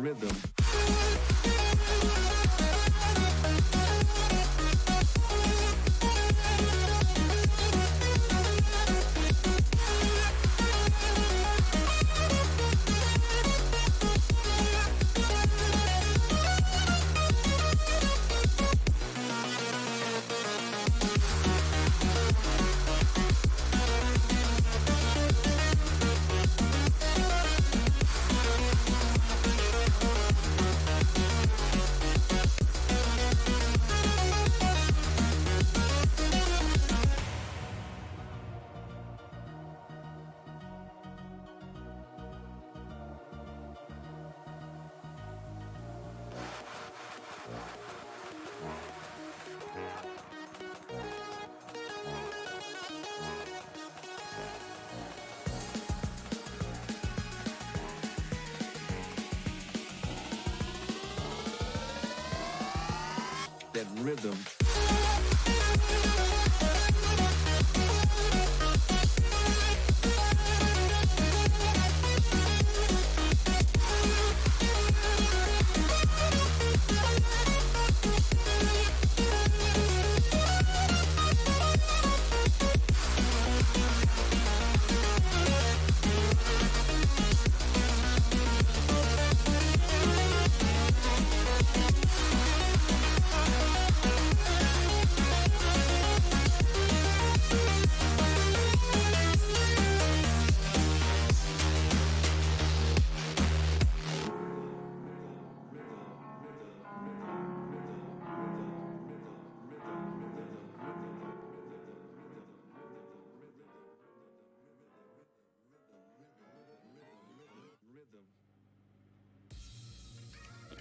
rhythm. That rhythm.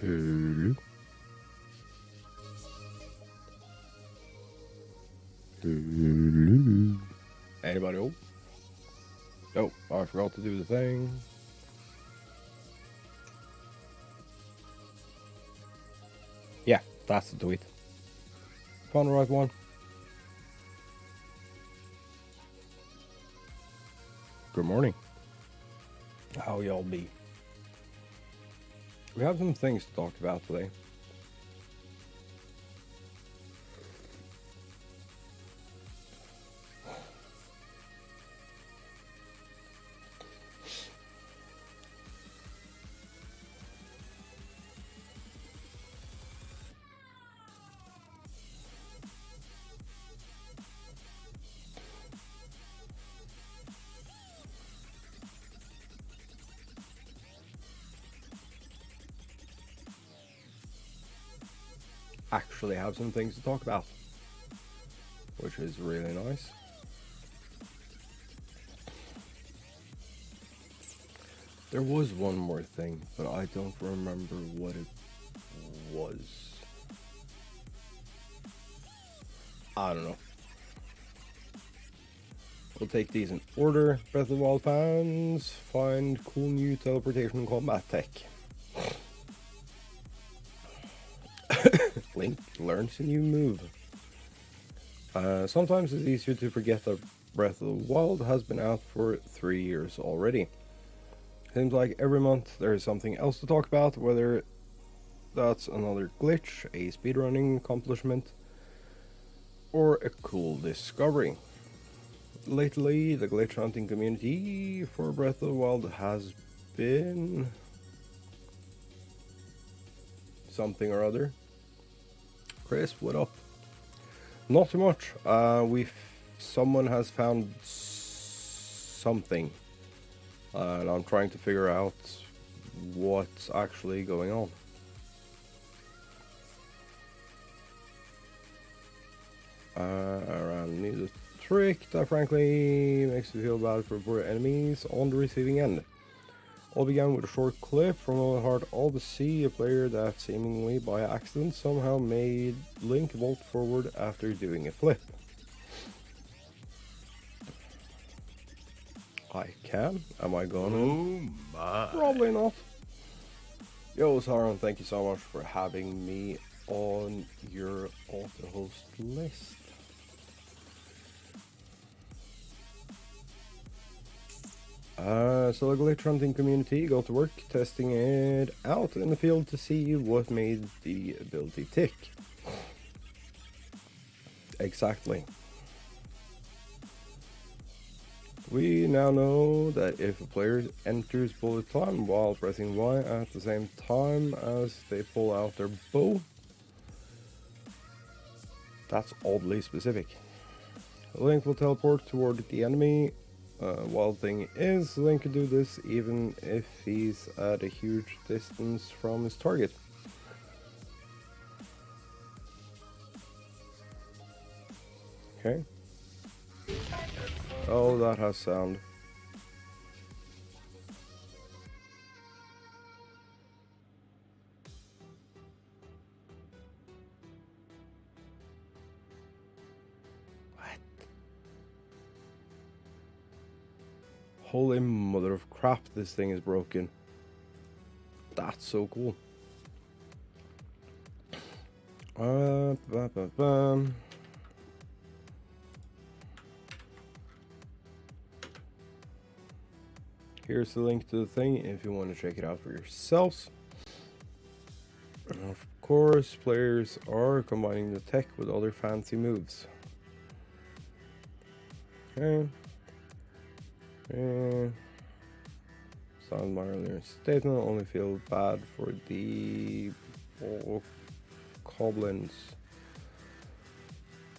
Hello. Hello. Anybody home? Oh, I forgot to do the thing. Yeah, that's the tweet. Found the right one. Good morning. How y'all be? We have some things to talk about today. Actually have some things to talk about, which is really nice. There was one more thing, but I don't remember what it was. I don't know. We'll take these in order. Breath of the Wild fans, find cool new teleportation combat tech. Link learns a new move. Sometimes it's easier to forget that Breath of the Wild has been out for 3 years already. Seems like every month there is something else to talk about, whether that's another glitch, a speedrunning accomplishment, or a cool discovery. Lately, the glitch hunting community for Breath of the Wild has been something or other. Chris, what up? Not too much. Someone has found something, and I'm trying to figure out what's actually going on. Around needs a trick that frankly makes me feel bad for poor enemies on the receiving end. All began with a short clip from a hard Odyssey, a player that seemingly by accident somehow made Link vault forward after doing a flip. I can? Am I gonna? Oh my. Probably not. Yo, Saron, thank you so much for having me on your auto-host list. So the glitch hunting community got to work testing it out in the field to see what made the ability tick. Exactly. We now know that if a player enters bullet time while pressing Y at the same time as they pull out their bow, that's oddly specific. Link will teleport toward the enemy. Wild thing is, Link can do this even if he's at a huge distance from his target. Okay. Oh, that has sound. What? Holy mother of crap, this thing is broken. That's so cool. Here's the link to the thing if you want to check it out for yourselves. And of course, players are combining the tech with other fancy moves. Okay. Sound my earlier statement, only feel bad for the goblins.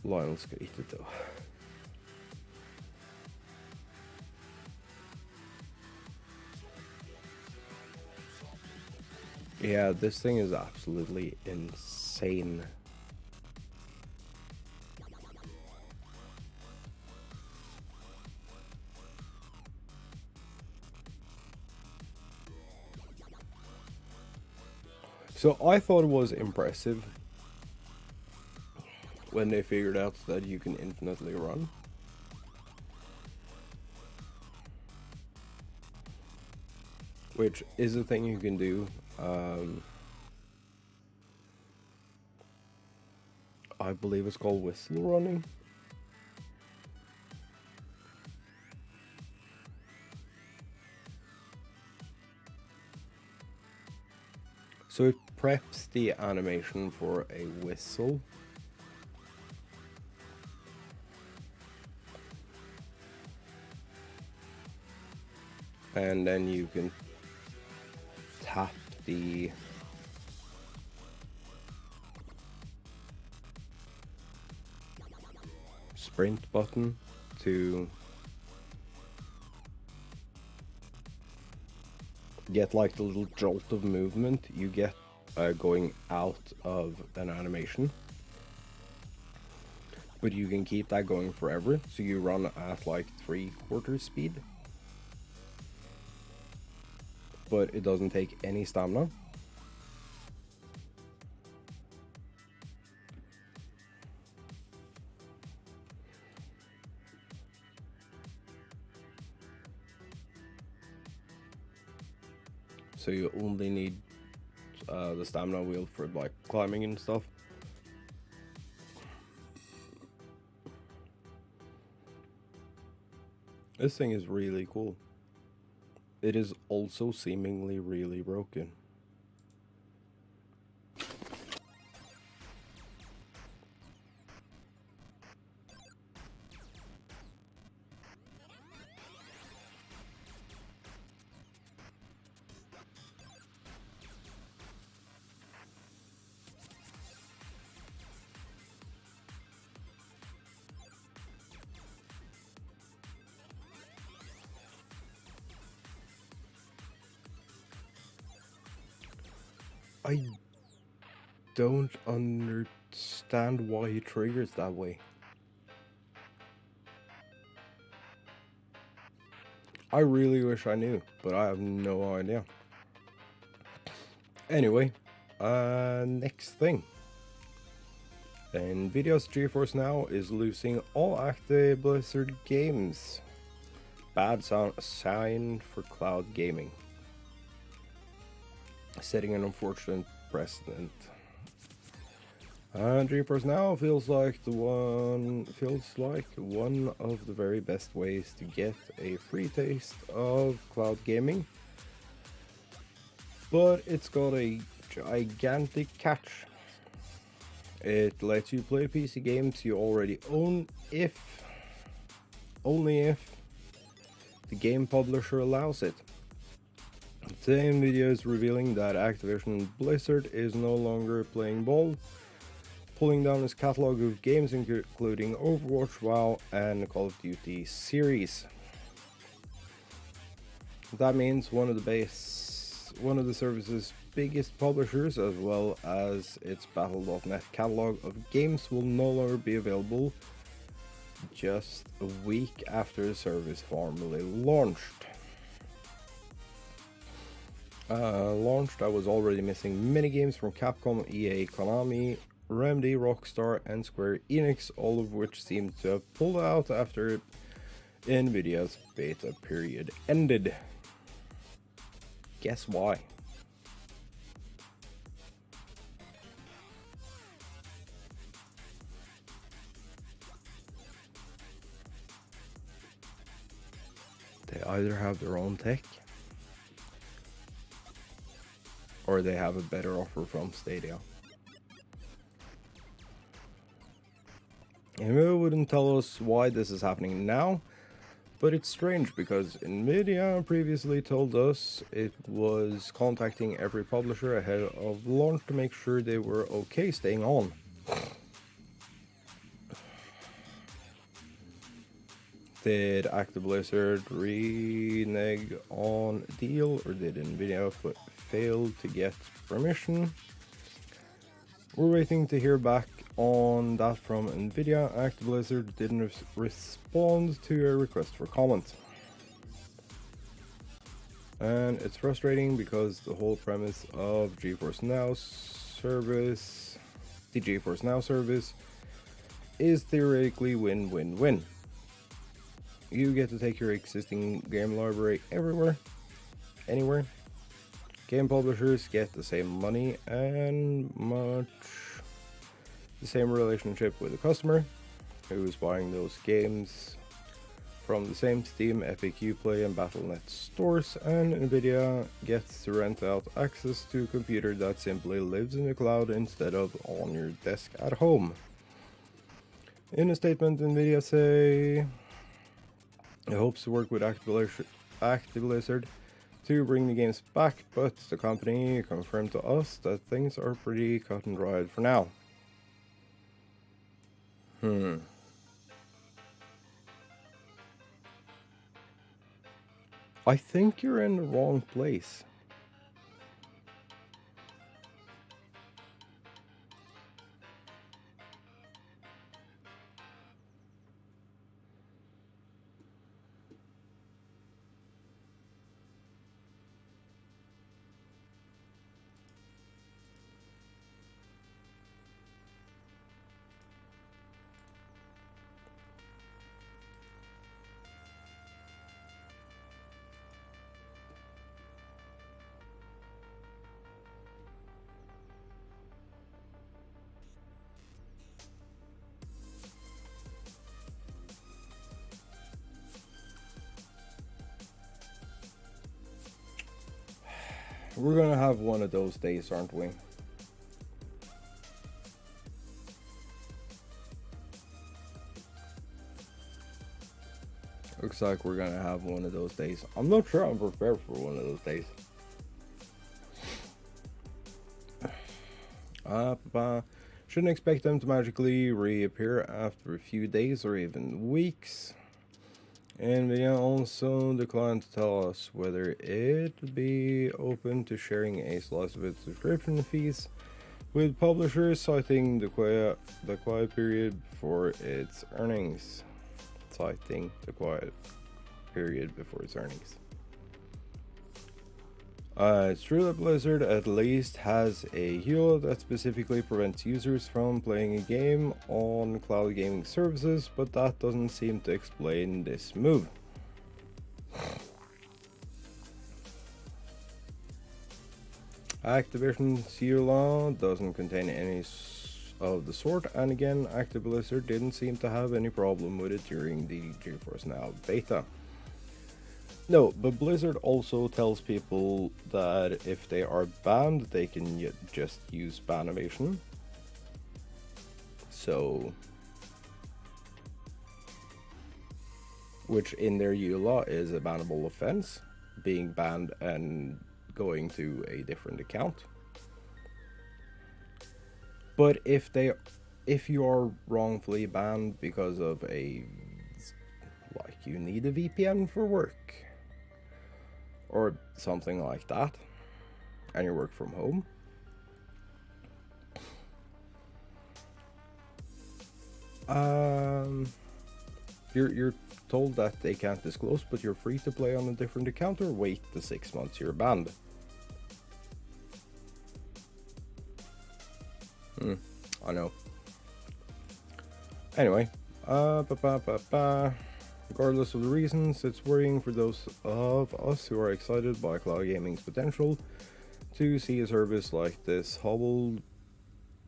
Lionel's gonna eat it though. Yeah, this thing is absolutely insane. So I thought it was impressive when they figured out that you can infinitely run. Which is a thing you can do. I believe it's called whistle running. So it preps the animation for a whistle. And then you can tap the sprint button to get like the little jolt of movement you get going out of an animation. But you can keep that going forever, so you run at like 3/4 speed. But it doesn't take any stamina. So you only need the stamina wheel for like climbing and stuff. This thing is really cool. It is also seemingly really broken. I don't understand why he triggers that way. I really wish I knew, but I have no idea. Anyway, next thing. Nvidia's GeForce Now is losing all active Blizzard games. Bad sign for cloud gaming. Setting an unfortunate precedent. GeForce Now feels like one of the very best ways to get a free taste of cloud gaming, but it's got a gigantic catch. It lets you play PC games you already own only if the game publisher allows it. Today Nvidia is revealing that Activision Blizzard is no longer playing ball, pulling down its catalog of games including Overwatch, WoW and Call of Duty series. That means one of the service's biggest publishers, as well as its Battle.net catalog of games, will no longer be available just a week after the service formally launched. I was already missing many games from Capcom, EA, Konami, Remedy, Rockstar and Square Enix, all of which seemed to have pulled out after Nvidia's beta period ended. Guess why? They either have their own tech, or they have a better offer from Stadia. Nvidia wouldn't tell us why this is happening now, but it's strange because Nvidia previously told us it was contacting every publisher ahead of launch to make sure they were okay staying on. Did Activision Blizzard renege on a deal, or did Nvidia fail to get permission? We're waiting to hear back on that from Nvidia. Activision Blizzard didn't respond to a request for comment. And it's frustrating because the whole premise of GeForce Now service, the GeForce Now service, is theoretically win-win-win. You get to take your existing game library everywhere, anywhere. Game publishers get the same money and much the same relationship with the customer who's buying those games from the same Steam, Epic, Uplay and Battle.net stores, and Nvidia gets to rent out access to a computer that simply lives in the cloud instead of on your desk at home. In a statement, Nvidia say it hopes to work with Activision Blizzard to bring the games back, but the company confirmed to us that things are pretty cut and dried for now. I think you're in the wrong place. We're gonna have one of those days, aren't we? Looks like we're gonna have one of those days. I'm not sure I'm prepared for one of those days. Shouldn't expect them to magically reappear after a few days or even weeks. Nvidia also declined to tell us whether it'd be open to sharing a slice of its subscription fees with publishers, citing the quiet period before its earnings. It's true that Blizzard at least has a HULA that specifically prevents users from playing a game on cloud gaming services, but that doesn't seem to explain this move. Activision's HULA doesn't contain any of the sort, and again, Active Blizzard didn't seem to have any problem with it during the GeForce Now beta. No, but Blizzard also tells people that if they are banned, they can just use Banimation. So, which in their EULA is a bannable offense, being banned and going to a different account. But if you are wrongfully banned because of like you need a VPN for work or something like that, and you work from home, you're told that they can't disclose, but you're free to play on a different account or wait the 6 months you're banned. I know. Anyway, regardless of the reasons, it's worrying for those of us who are excited by cloud gaming's potential to see a service like this hobbled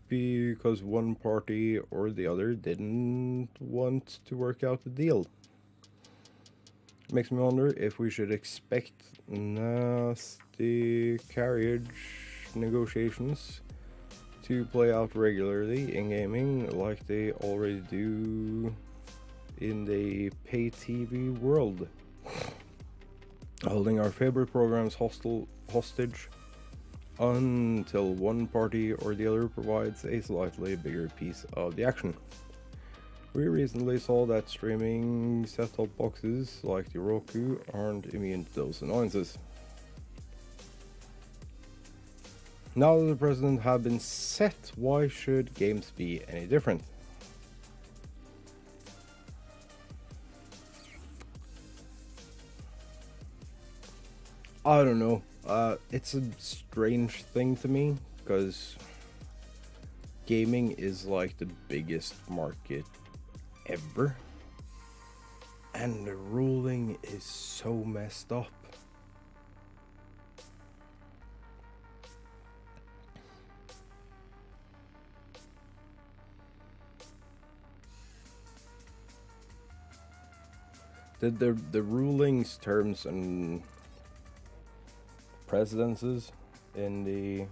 because one party or the other didn't want to work out the deal. It makes me wonder if we should expect nasty carriage negotiations to play out regularly in gaming like they already do in the pay TV world, holding our favorite programs hostage until one party or the other provides a slightly bigger piece of the action. We recently saw that streaming set-top boxes like the Roku aren't immune to those annoyances. Now that the precedent have been set, why should games be any different? I don't know. It's a strange thing to me because gaming is like the biggest market ever, and the ruling is so messed up. The rulings, terms, and precedences in the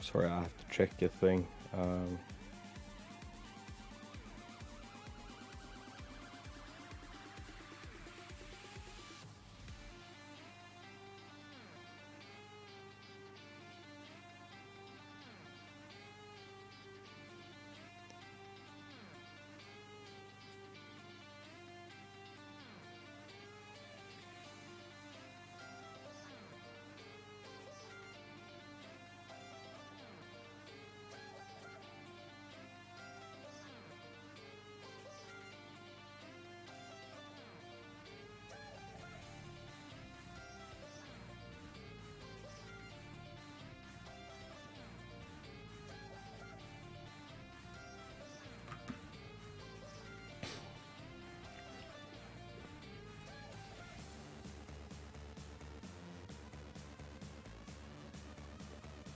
sorry, I have to check a thing.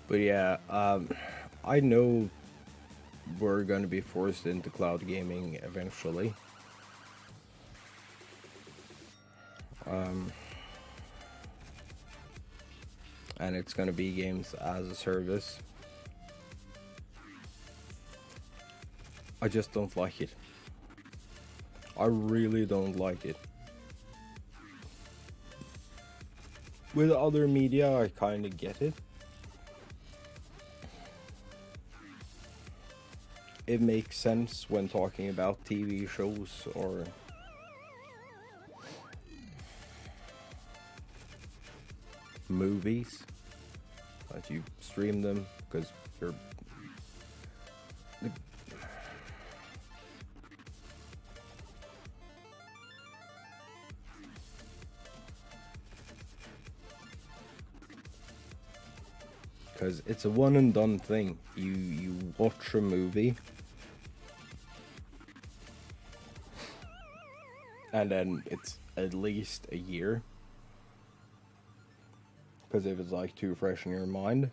But yeah, I know we're going to be forced into cloud gaming eventually. And it's going to be games as a service. I just don't like it. I really don't like it. With other media, I kind of get it. It makes sense when talking about TV shows or movies that you stream them because you're because it's a one and done thing. You watch a movie and then it's at least a year. Because if it's like too fresh in your mind,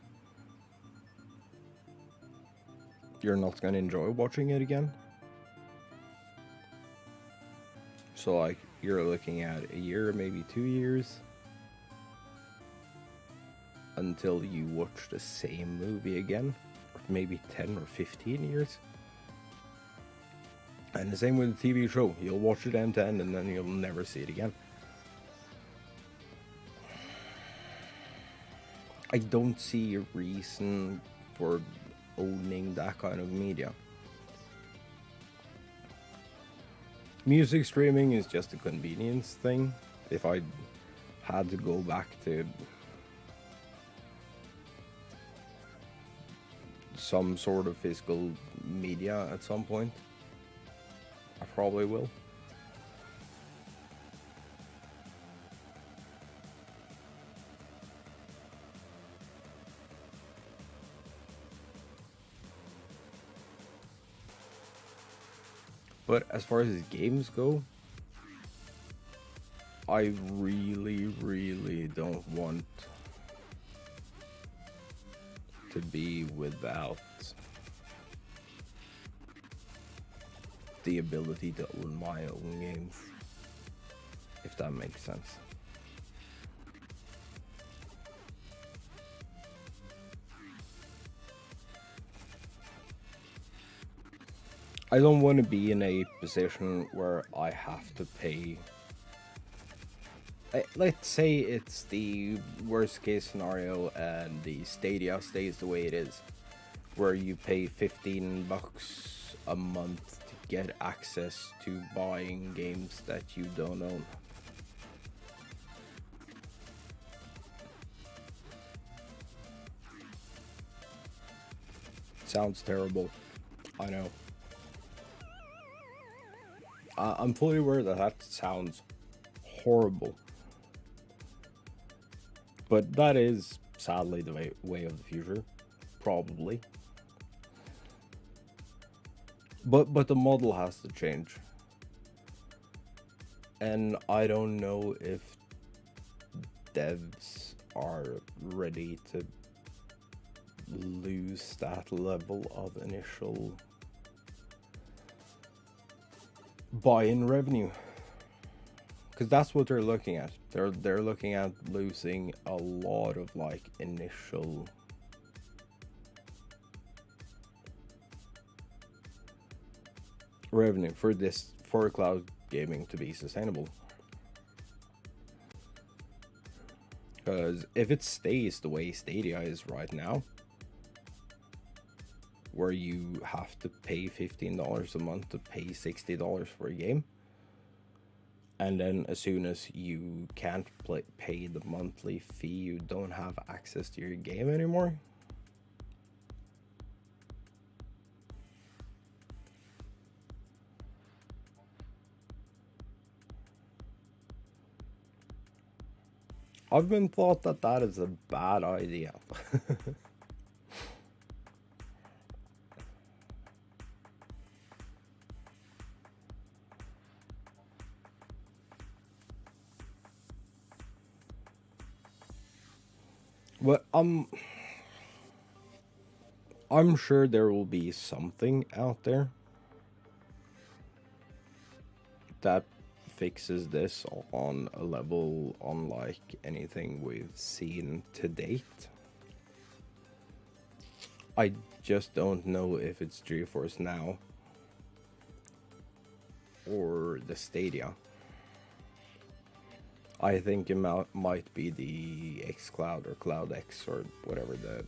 you're not gonna enjoy watching it again. So like you're looking at a year, maybe 2 years until you watch the same movie again, or maybe 10 or 15 years. And the same with the TV show. You'll watch it end to end and then you'll never see it again. I don't see a reason for owning that kind of media. Music streaming is just a convenience thing. If I had to go back to some sort of physical media at some point, I probably will. But as far as games go, I really don't want to be without the ability to own my own games, if that makes sense. I don't want to be in a position where I have to pay. Let's say it's the worst case scenario and the Stadia stays the way it is, where you pay $15 a month to get access to buying games that you don't own. Sounds terrible, I know. I'm fully aware that that sounds horrible. But that is sadly the way of the future, probably. But the model has to change. And I don't know if devs are ready to lose that level of initial buy-in revenue, because that's what they're looking at. They're looking at losing a lot of like initial revenue for cloud gaming to be sustainable. Because if it stays the way Stadia is right now, where you have to pay $15 a month to pay $60 for a game, and then as soon as you can't pay the monthly fee, you don't have access to your game anymore. I've been thought that that is a bad idea. But I'm sure there will be something out there that fixes this on a level unlike anything we've seen to date. I just don't know if it's GeForce Now or the Stadia. I think it might be the xCloud or Cloud X or whatever the.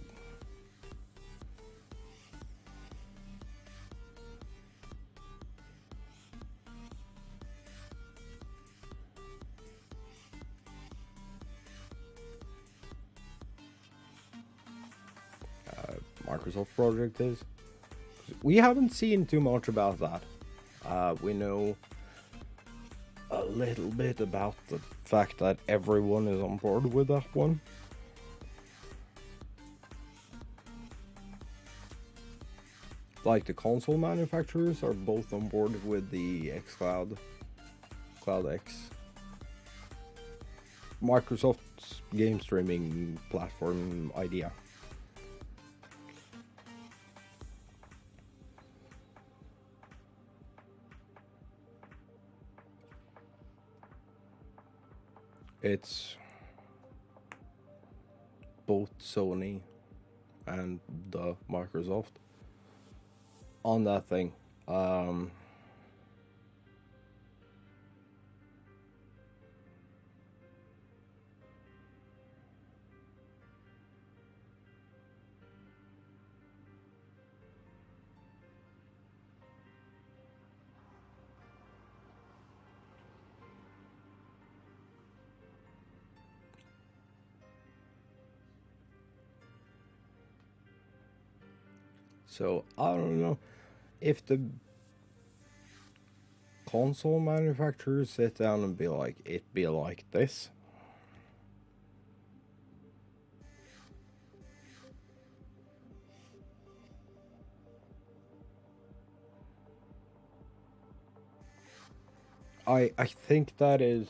Microsoft project is. We haven't seen too much about that. We know a little bit about the fact that everyone is on board with that one. Like the console manufacturers are both on board with the xCloud, Cloud X. Microsoft's game streaming platform idea. It's both Sony and the Microsoft on that thing. So I don't know if the console manufacturers sit down and be like, it be like this. I think that is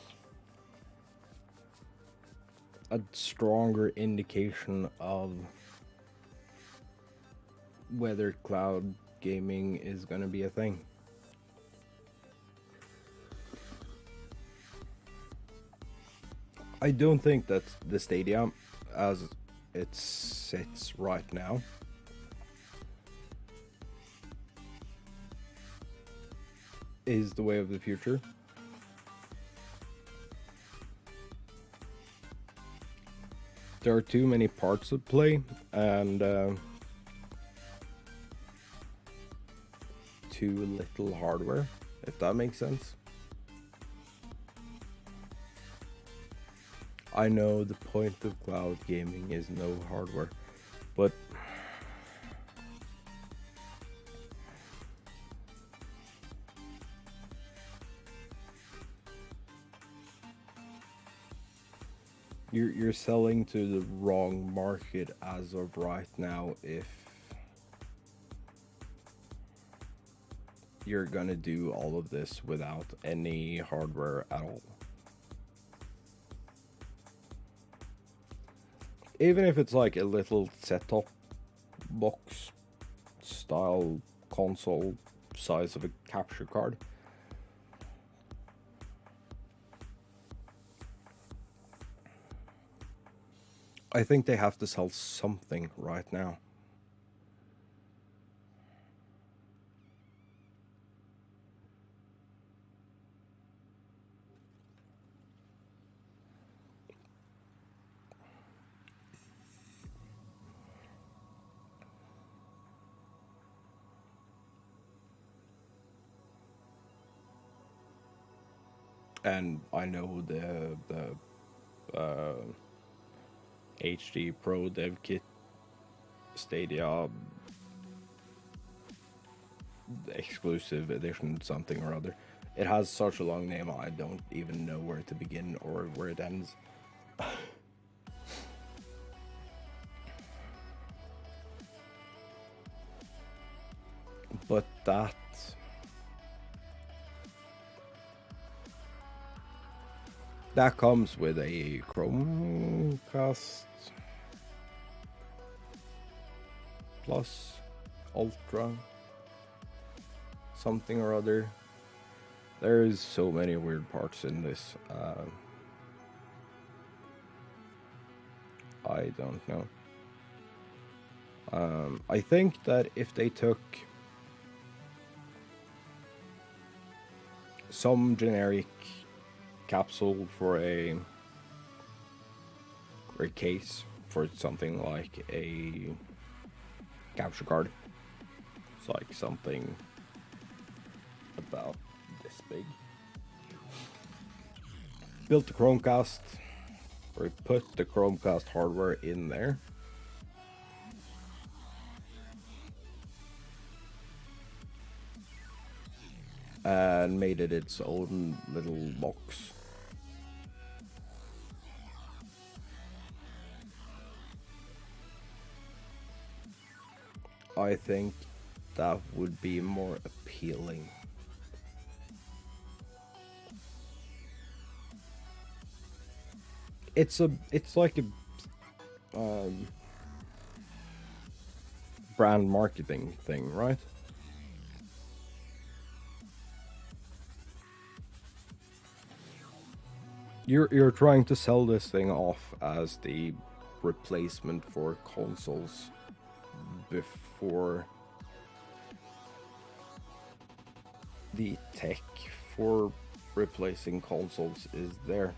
a stronger indication of whether cloud gaming is going to be a thing. I don't think that the Stadia, as it sits right now, is the way of the future. There are too many parts at play, and too little hardware, if that makes sense. I know the point of cloud gaming is no hardware, but you're selling to the wrong market as of right now if you're gonna do all of this without any hardware at all. Even if it's like a little set-top box style console size of a capture card. I think they have to sell something right now. And I know the HD Pro Dev Kit Stadia exclusive edition something or other. It has such a long name I don't even know where to begin or where it ends. But that comes with a Chromecast Plus Ultra something or other. There's so many weird parts in this. I don't know. I think that if they took some generic capsule for a case for something like a capture card. It's like something about this big. Built the Chromecast, or put the Chromecast hardware in there. And made it its own little box. I think that would be more appealing. It's like a brand marketing thing, right? You're trying to sell this thing off as the replacement for consoles before the tech for replacing consoles is there.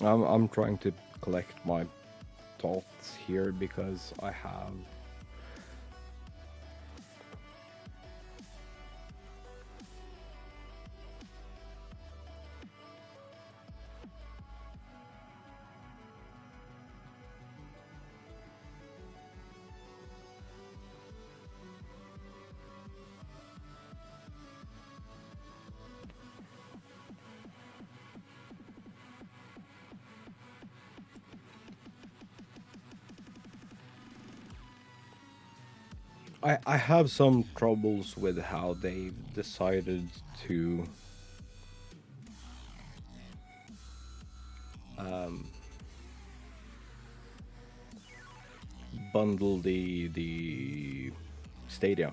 I'm trying to collect my thoughts here because I have I have some troubles with how they've decided to bundle the Stadia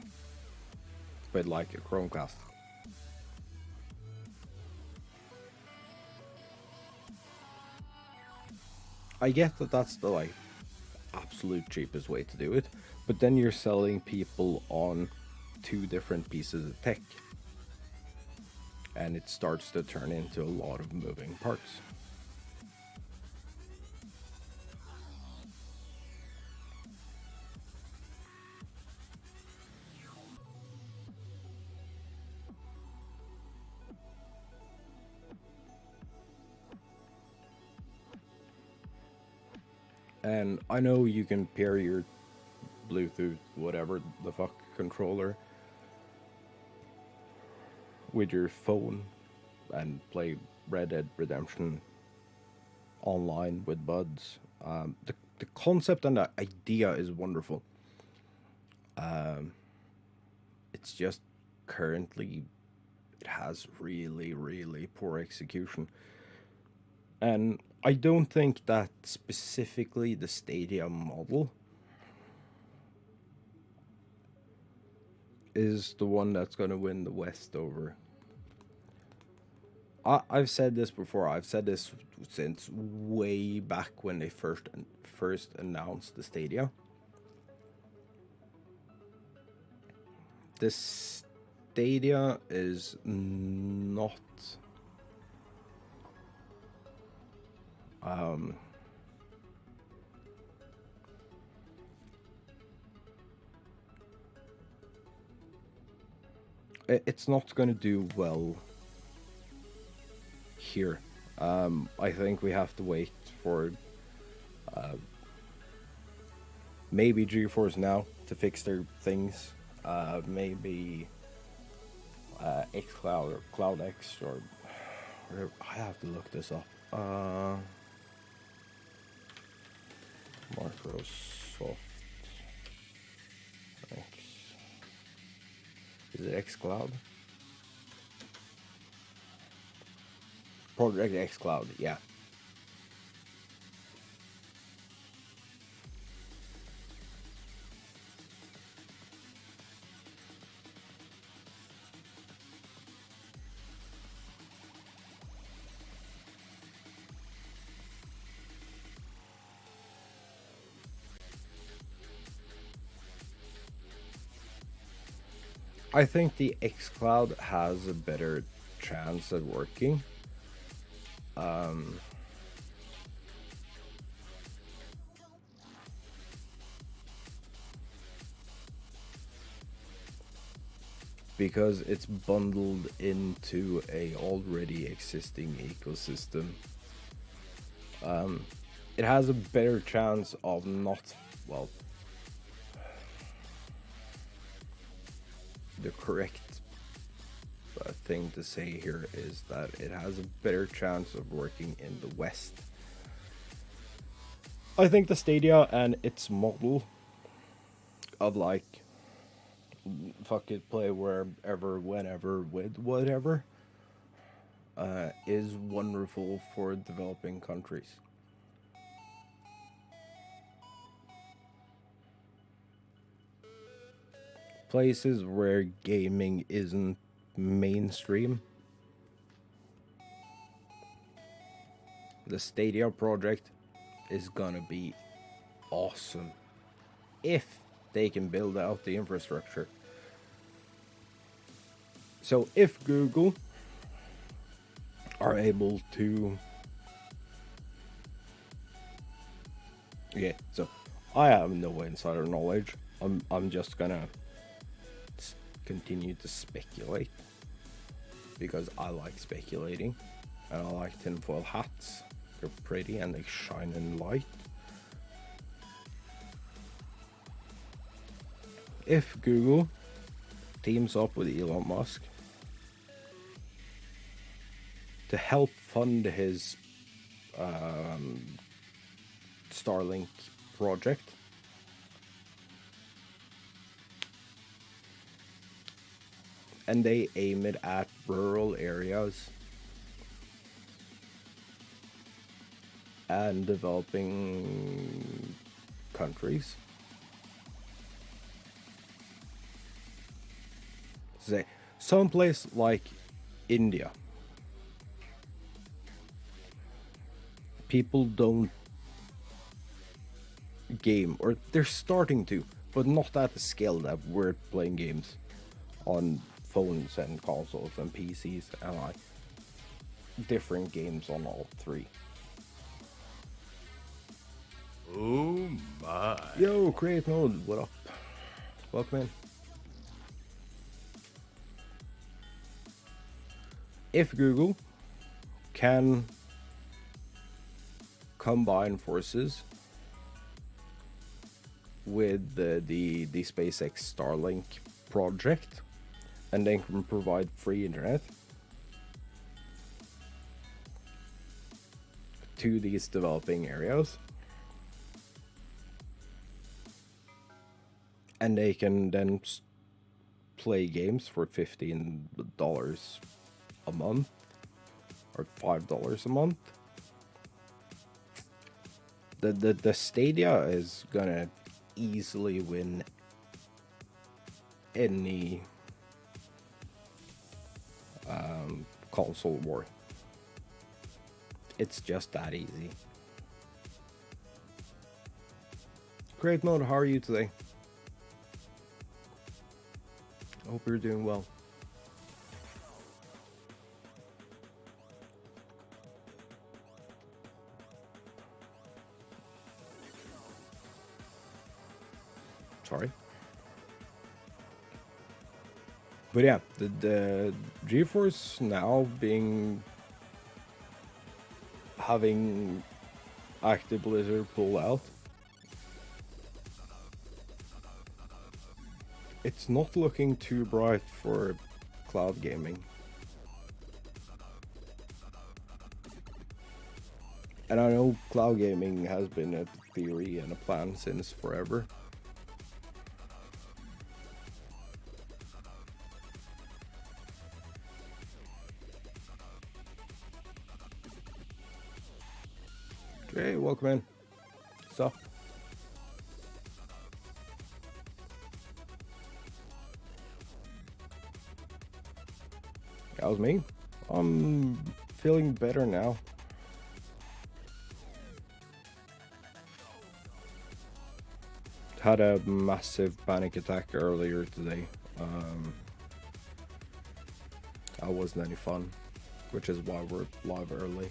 with like a Chromecast. I get that that's the like absolute cheapest way to do it, but then you're selling people on two different pieces of tech, and it starts to turn into a lot of moving parts. And I know you can pair your Bluetooth, whatever the fuck controller with your phone and play Red Dead Redemption online with buds. The concept and the idea is wonderful. It's just currently it has really, really poor execution. And I don't think that specifically the Stadia model is the one that's going to win the West over. I've said this before. I've said this since way back when they first announced the Stadia. This Stadia is not it's not going to do well here. I think we have to wait for maybe GeForce Now to fix their things. Maybe xCloud or CloudX or I have to look this up. Microsoft X. Is it xCloud? Project xCloud, yeah. I think the xCloud has a better chance at working. Because it's bundled into a already existing ecosystem. It has a better chance of not, well, the correct thing to say here is that it has a better chance of working in the West. I think the Stadia and its model of like, fuck it, play wherever, whenever, with whatever, is wonderful for developing countries. Places where gaming isn't mainstream. The Stadia project is gonna be awesome if they can build out the infrastructure. So if Google are able to, so I have no insider knowledge. I'm just gonna continue to speculate because I like speculating and I like tinfoil hats. They're pretty and they shine in light. If Google teams up with Elon Musk to help fund his Starlink project, and they aim it at rural areas and developing countries, say someplace like India, people don't game, or they're starting to, but not at the scale that we're playing games on phones and consoles and PCs and like different games on all three. Oh my. Yo, Create Mode, what up? Welcome in. If Google can combine forces with the SpaceX Starlink project and then can provide free internet to these developing areas, and they can then play games for $15 a month or $5 a month, the Stadia is gonna easily win any console war. It's just that easy. Great Mode, how are you today? I hope you're doing well. Sorry. But yeah, the GeForce Now having Active Blizzard pull out, it's not looking too bright for cloud gaming. And I know cloud gaming has been a theory and a plan since forever. Hey, welcome in. What's up? That was me. I'm feeling better now. Had a massive panic attack earlier today. That wasn't any fun, which is why we're live early.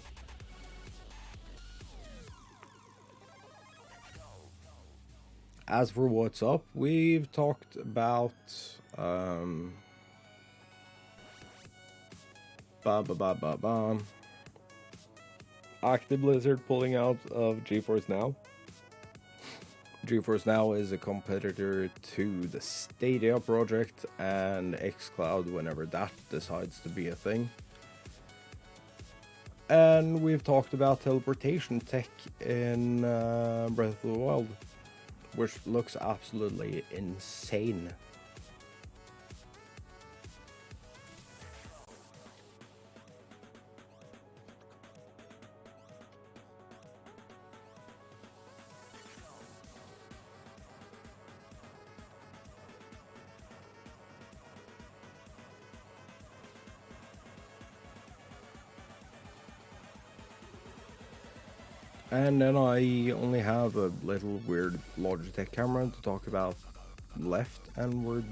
As for what's up, we've talked about Active Blizzard pulling out of GeForce Now. GeForce Now is a competitor to the Stadia project and xCloud whenever that decides to be a thing. And we've talked about teleportation tech in Breath of the Wild, which looks absolutely insane. And then I only have a little weird Logitech camera to talk about left, and we're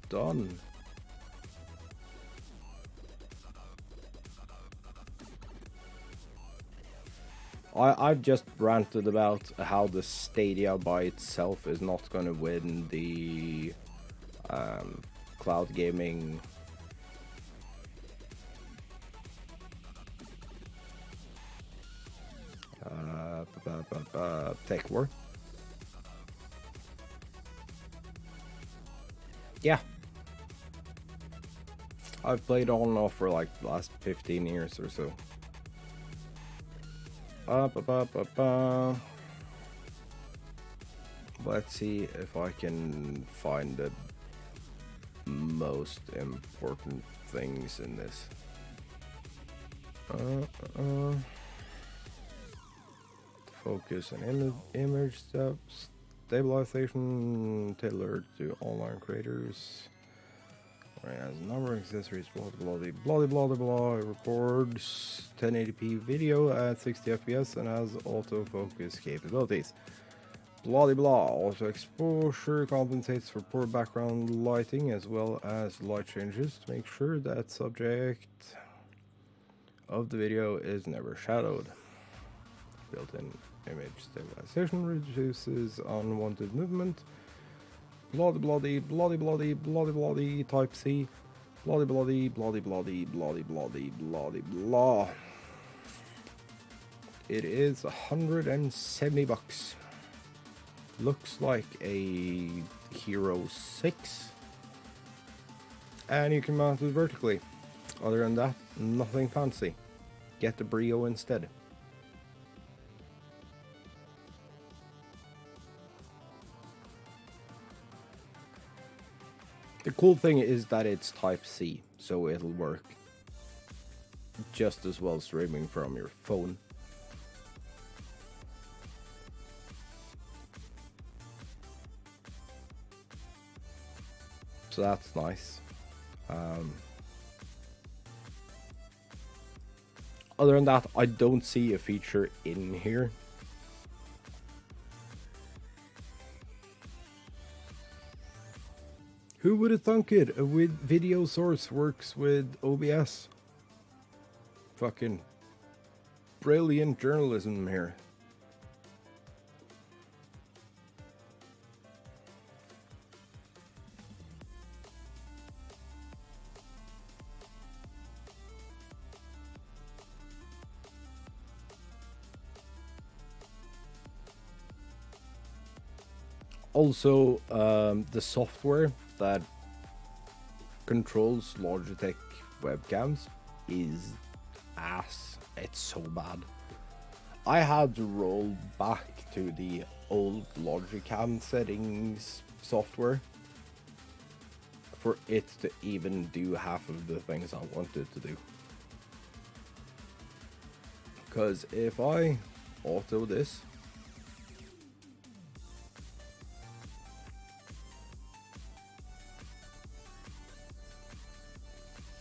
done. I've just ranted about how the Stadia by itself is not going to win the cloud gaming tech war. Yeah. I've played on and off for like the last 15 years or so. Let's see if I can find the most important things in this. Focus and image steps, stabilization tailored to online creators. Right, has a number of accessories, blah. It records 1080p video at 60 FPS and has autofocus capabilities. Blah. Also exposure compensates for poor background lighting as well as light changes to make sure that subject of the video is never shadowed. Built-in image stabilization reduces unwanted movement. Bloody type C. Bloody. It is $170. Looks like a Hero 6. And you can mount it vertically. Other than that, nothing fancy. Get the Brio instead. The cool thing is that it's Type C, so it'll work just as well streaming from your phone. So that's nice. Other than that, I don't see a feature in here. Who would have thunk it? A video source works with OBS. Fucking brilliant journalism here. Also, the software that controls Logitech webcams is ass. It's so bad. I had to roll back to the old Logicam settings software for it to even do half of the things I wanted to do. Because if I auto this,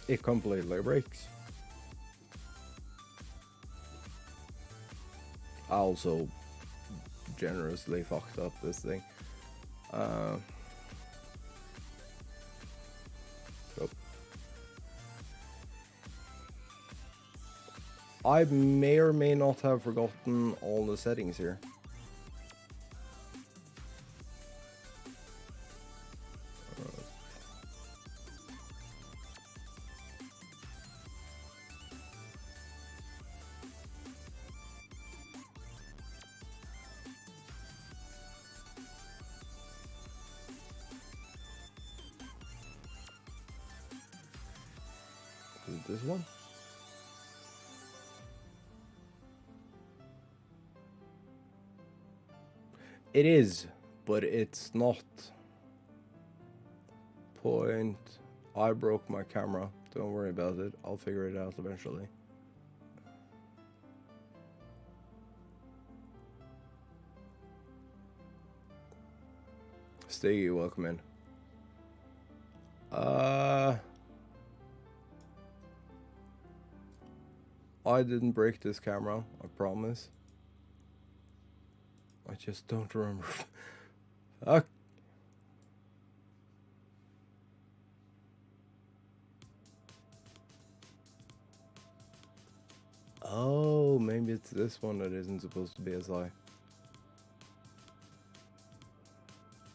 it completely breaks. I also generously fucked up this thing. Oh. I may or may not have forgotten all the settings here. Is it this one? It is, but it's not. Point. I broke my camera. Don't worry about it. I'll figure it out eventually. Stiggy, welcome in. I didn't break this camera, I promise. I just don't remember. Oh, maybe it's this one that isn't supposed to be as high.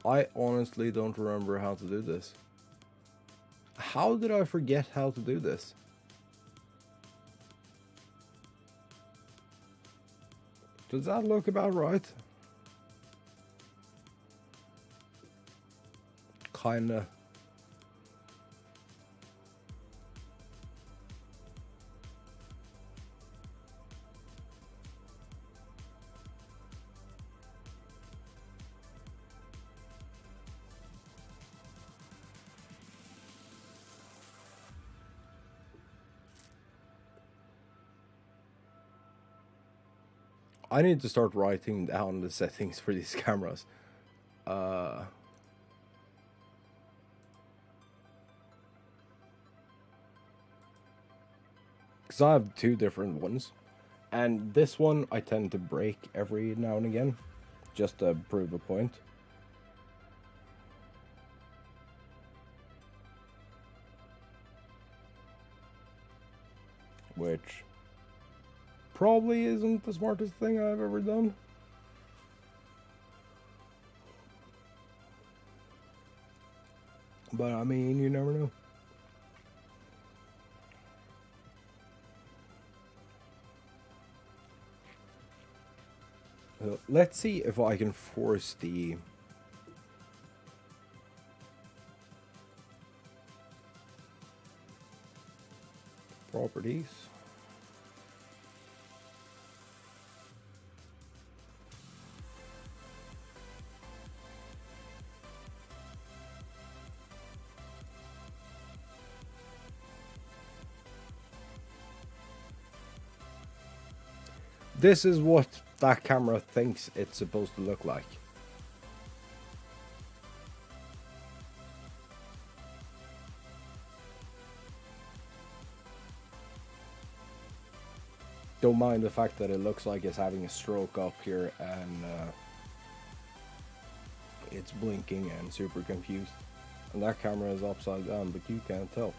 I honestly don't remember how to do this. How did I forget how to do this? Does that look about right? Kinda. I need to start writing down the settings for these cameras. Because I have two different ones. And this one I tend to break every now and again. Just to prove a point. Which probably isn't the smartest thing I've ever done. But I mean, you never know. Let's see if I can force the properties. This is what that camera thinks it's supposed to look like. Don't mind the fact that it looks like it's having a stroke up here and it's blinking and super confused. And that camera is upside down, but you can't tell.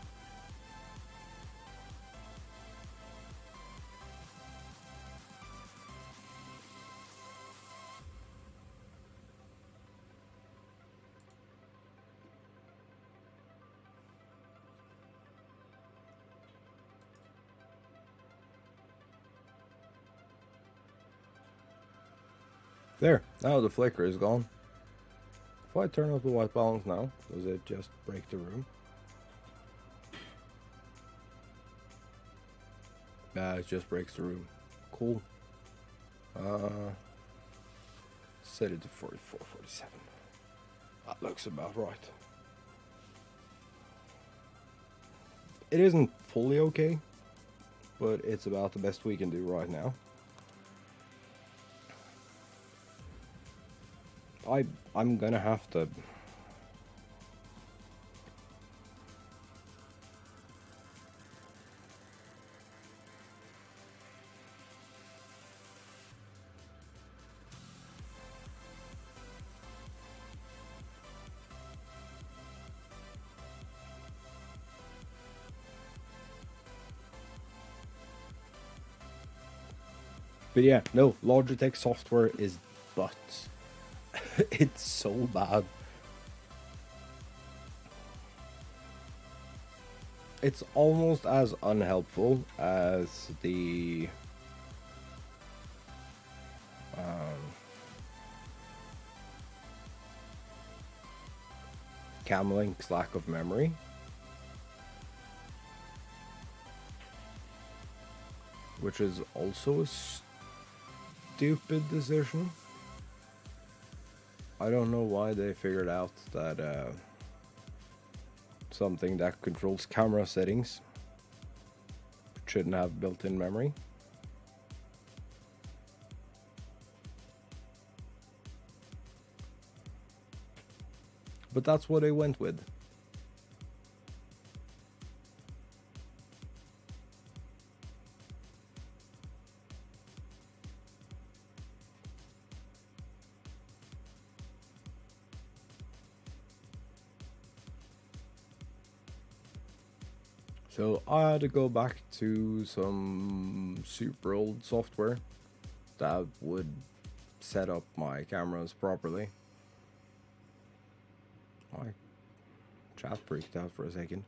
There, now the flicker is gone. If I turn up the white balance now, does it just break the room? Nah, it just breaks the room. Cool. Set it to 44, 47. That looks about right. It isn't fully okay, but it's about the best we can do right now. I'm gonna have to But yeah, no, Logitech software is butts. It's so bad. It's almost as unhelpful as the Camlink's lack of memory. Which is also a stupid decision. I don't know why they figured out that something that controls camera settings shouldn't have built-in memory. But that's what they went with. So I had to go back to some super old software that would set up my cameras properly. My chat freaked out for a second.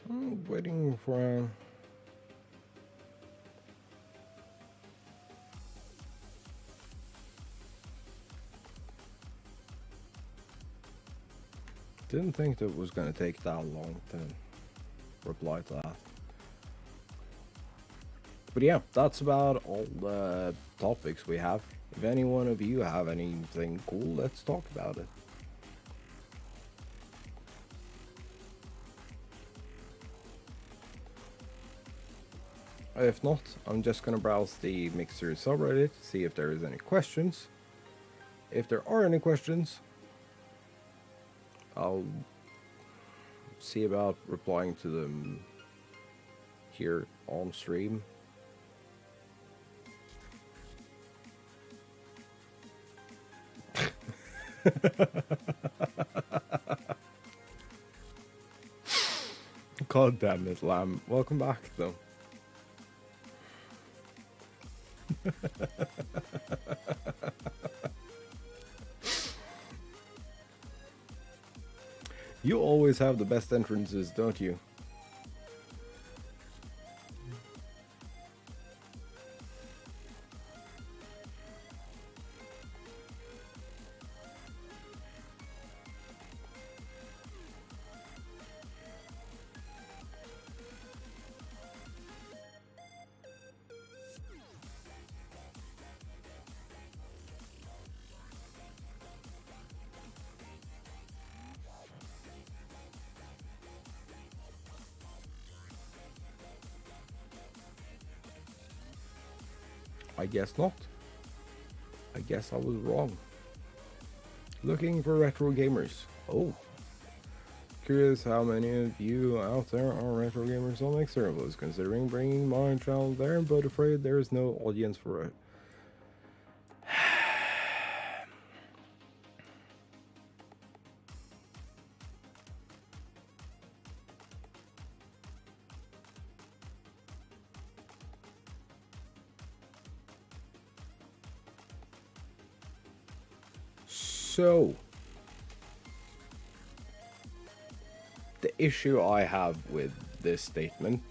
I'm waiting for a... Didn't think that it was gonna take that long to reply to that. But yeah, that's about all the topics we have. If any one of you have anything cool, let's talk about it. If not, I'm just gonna browse the Mixer subreddit, see if there is any questions. If there are any questions, I'll see about replying to them here on stream. God damn it, Lamb. Welcome back, though. You always have the best entrances, don't you? I guess not. I guess I was wrong. Looking for retro gamers. Oh. Curious how many of you out there are retro gamers on Mixer. I was considering bringing my child there, but afraid there is no audience for it. So, the issue I have with this statement,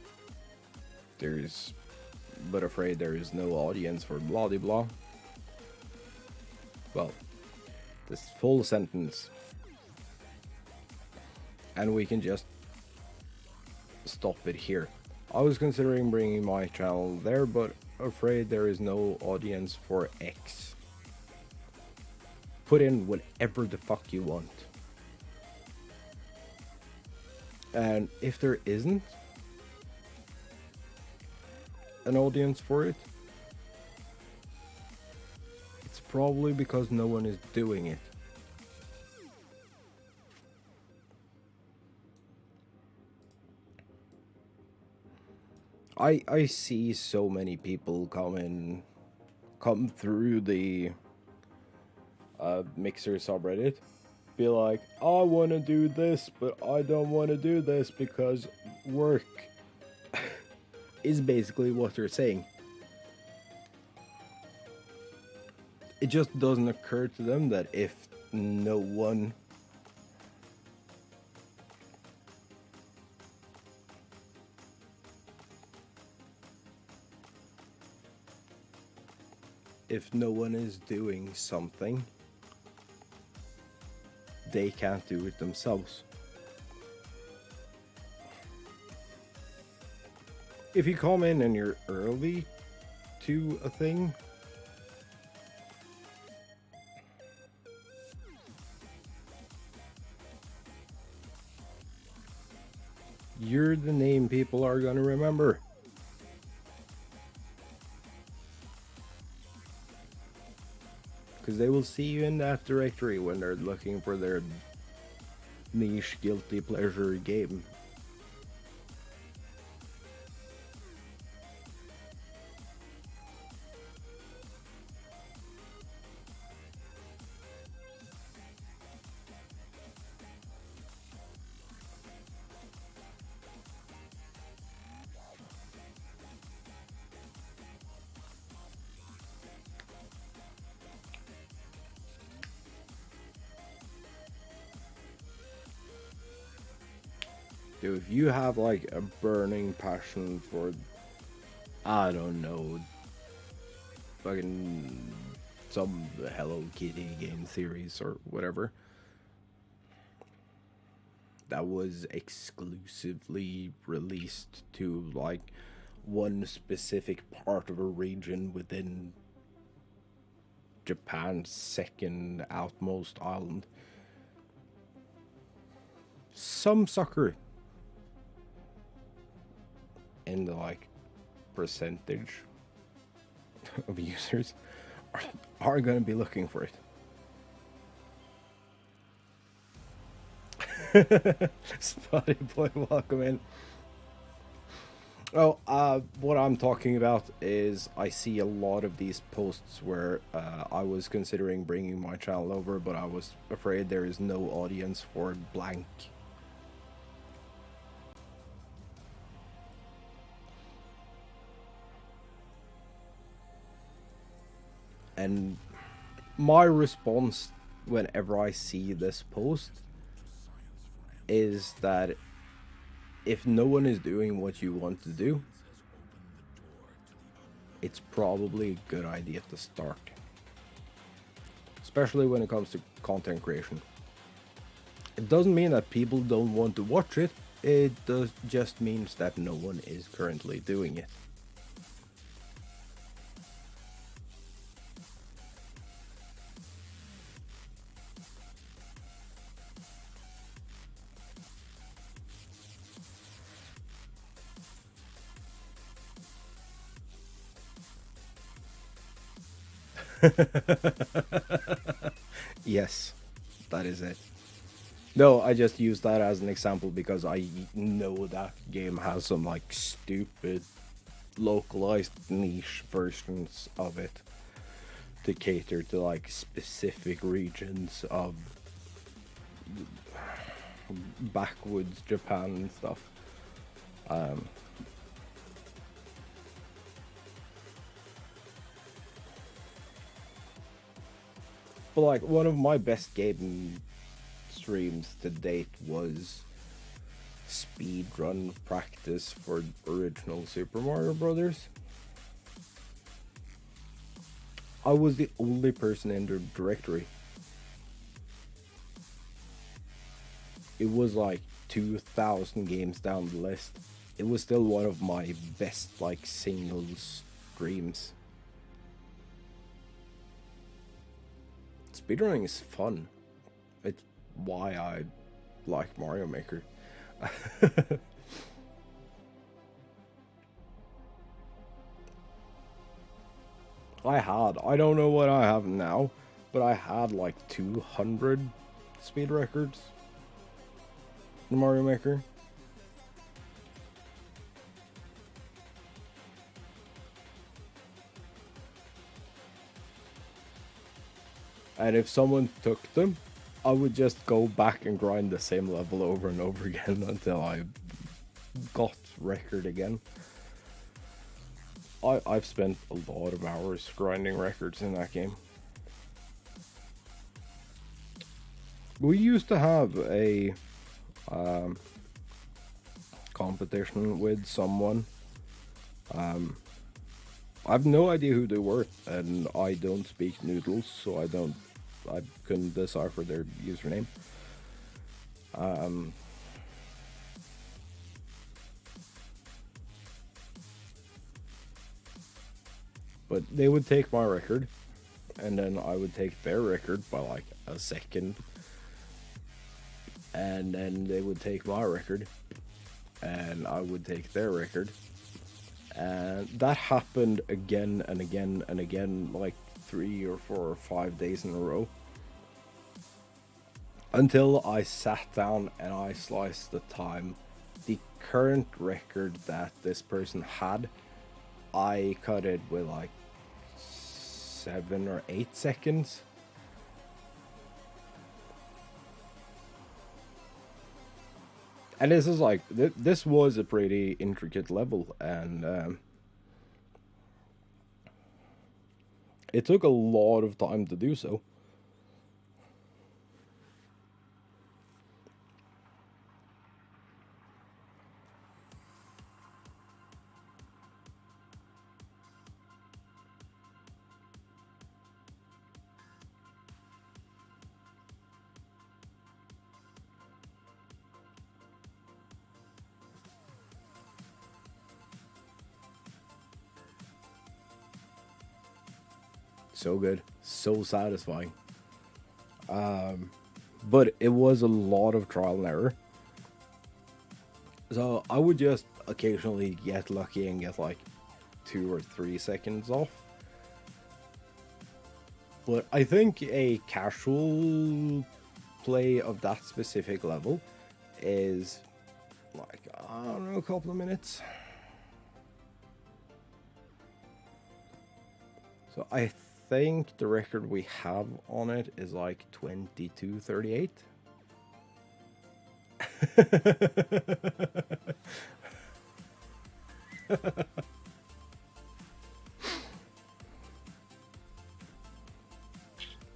but afraid there is no audience for blah de blah. Well, this full sentence, and we can just stop it here. I was considering bringing my channel there, but afraid there is no audience for X. Put in whatever the fuck you want. And if there isn't an audience for it, it's probably because no one is doing it. I see so many people come through the Mixer subreddit, be like, I want to do this, but I don't want to do this because work is basically what they're saying. It just doesn't occur to them that if no one is doing something, they can't do it themselves. If you come in and you're early to a thing, you're the name people are gonna remember. Because they will see you in that directory when they're looking for their niche guilty pleasure game. Dude, if you have like a burning passion for, I don't know, fucking some Hello Kitty game series or whatever, that was exclusively released to like one specific part of a region within Japan's second outmost island. Some sucker in the like percentage of users are going to be looking for it. Spotty boy, welcome in. Oh, what I'm talking about is I see a lot of these posts where I was considering bringing my channel over, but I was afraid there is no audience for blank. And my response whenever I see this post is that if no one is doing what you want to do, it's probably a good idea to start. Especially when it comes to content creation. It doesn't mean that people don't want to watch it, it just means that no one is currently doing it. Yes, that is it. No, I just use that as an example because I know that game has some like stupid localized niche versions of it to cater to like specific regions of backwoods Japan and stuff. But like one of my best game streams to date was speedrun practice for original Super Mario Brothers. I was the only person in the directory. It was like 2,000 games down the list. It was still one of my best like single streams. Speedrunning is fun. It's why I like Mario Maker. I don't know what I have now, but I had like 200 speed records in Mario Maker. And if someone took them, I would just go back and grind the same level over and over again until I got record again. I've spent a lot of hours grinding records in that game. We used to have a competition with someone. I have no idea who they were, and I don't speak noodles, so I couldn't decipher their username. But they would take my record, and then I would take their record by like a second. And then they would take my record, and I would take their record. And that happened again and again and again, like 3 or 4 or 5 days in a row. Until I sat down and I sliced the time. The current record that this person had, I cut it with like 7 or 8 seconds. And this is like, this was a pretty intricate level, and it took a lot of time to do so. So good, so satisfying. But it was a lot of trial and error. So I would just occasionally get lucky and get like 2 or 3 seconds off. But I think a casual play of that specific level is like, I don't know, a couple of minutes. So I think the record we have on it is like 22:38.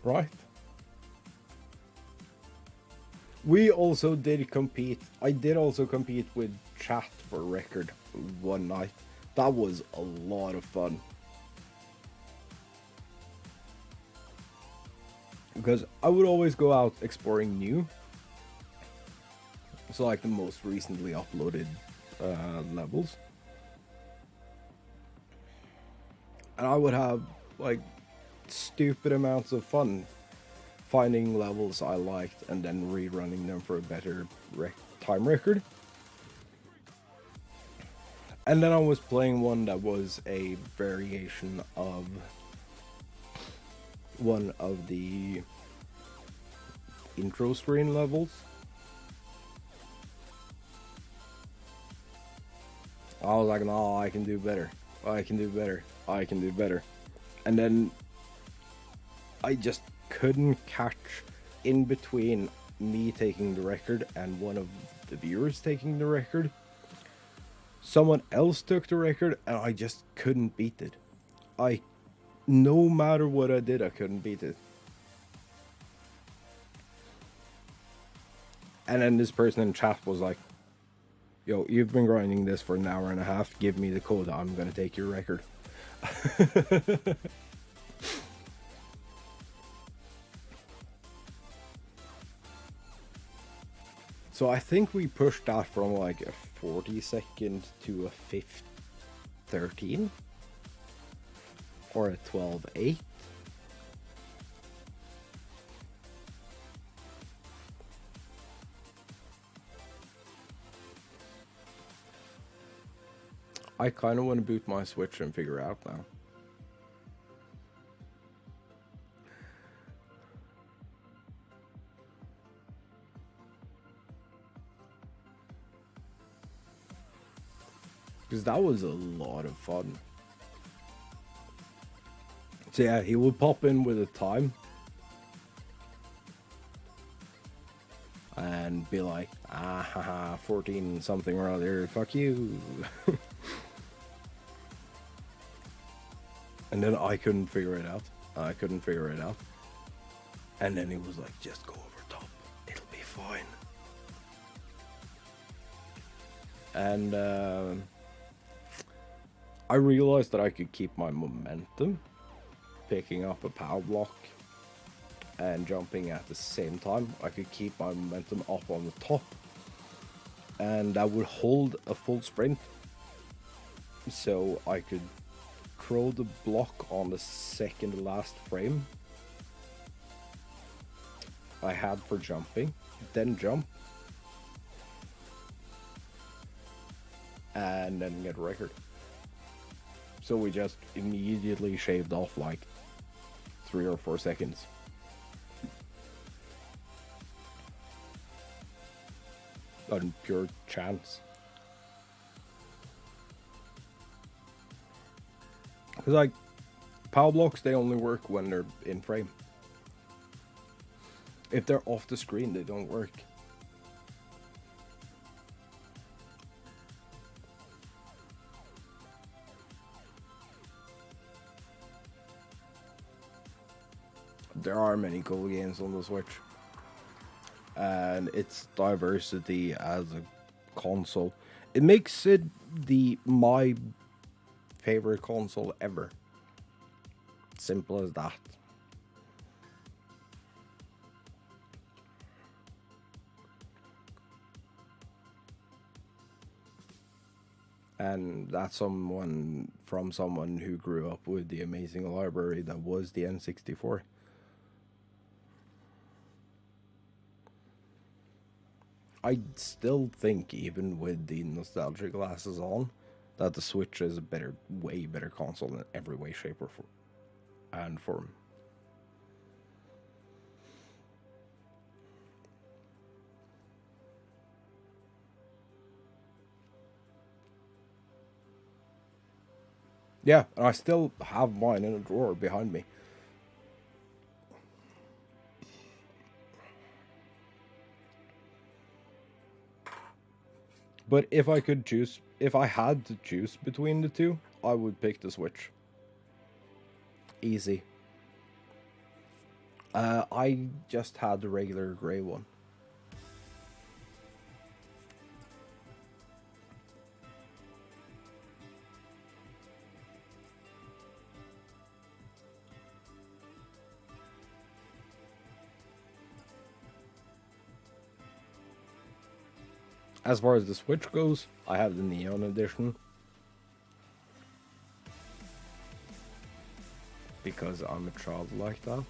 Right. We also did compete. I did also compete with chat for record one night. That was a lot of fun. Because I would always go out exploring new. So like the most recently uploaded levels. And I would have like stupid amounts of fun finding levels I liked and then rerunning them for a better time record. And then I was playing one that was a variation of one of the intro screen levels. I was like, no, I can do better. I can do better. I can do better. And then I just couldn't catch in between me taking the record and one of the viewers taking the record. Someone else took the record and I just couldn't beat it. No matter what I did, I couldn't beat it. And then this person in chat was like, yo, you've been grinding this for an hour and a half. Give me the code. I'm going to take your record. So I think we pushed that from like a 40-second to a 13 or a 12:8. I kind of want to boot my Switch and figure out now. Because that was a lot of fun. So yeah, he would pop in with a time. and be like, ah, haha, 14 something or other, fuck you. And then I couldn't figure it out. And then he was like, just go over top. It'll be fine. And I realized that I could keep my momentum picking up a power block and jumping at the same time. I could keep my momentum up on the top. And I would hold a full sprint. So I could throw the block on the second to last frame I had for jumping, then jump, and then get a record. So we just immediately shaved off like 3 or 4 seconds. On pure chance. Because like, power blocks, they only work when they're in frame. If they're off the screen, they don't work. There are many cool games on the Switch. And its diversity as a console, it makes it my favorite console ever. Simple as that. And that's someone who grew up with the amazing library that was the N64. I still think, even with the nostalgia glasses on, that the Switch is a way better console in every way, shape, and form. Yeah, and I still have mine in a drawer behind me. But if I had to choose between the two, I would pick the Switch. Easy. I just had the regular gray one. As far as the Switch goes, I have the Neon Edition. Because I'm a child like that.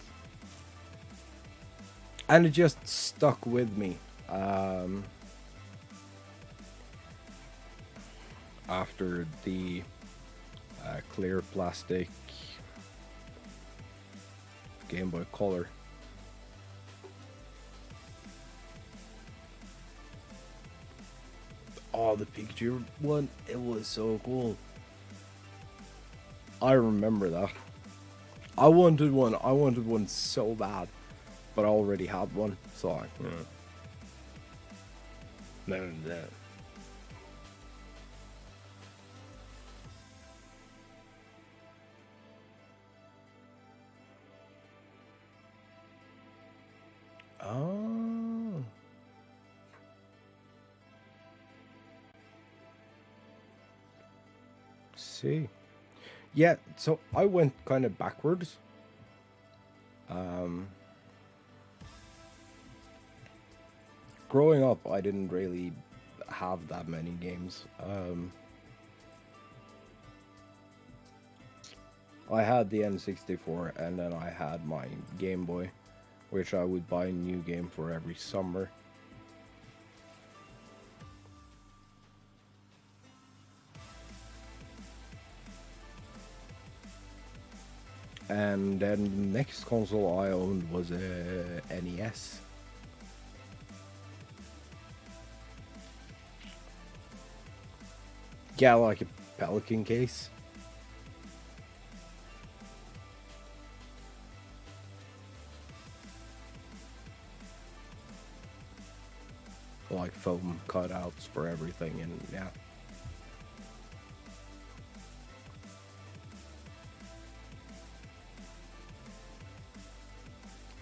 And it just stuck with me. After the clear plastic Game Boy Color. Oh, the picture one, it was so cool. I remember that. I wanted one so bad, but I already had one, so I, none of that. Oh. See. Yeah, so I went kind of backwards. Growing up, I didn't really have that many games. I had the N64, and then I had my Game Boy, which I would buy a new game for every summer. And then the next console I owned was a NES. Yeah, like a Pelican case. like foam cutouts for everything, and yeah.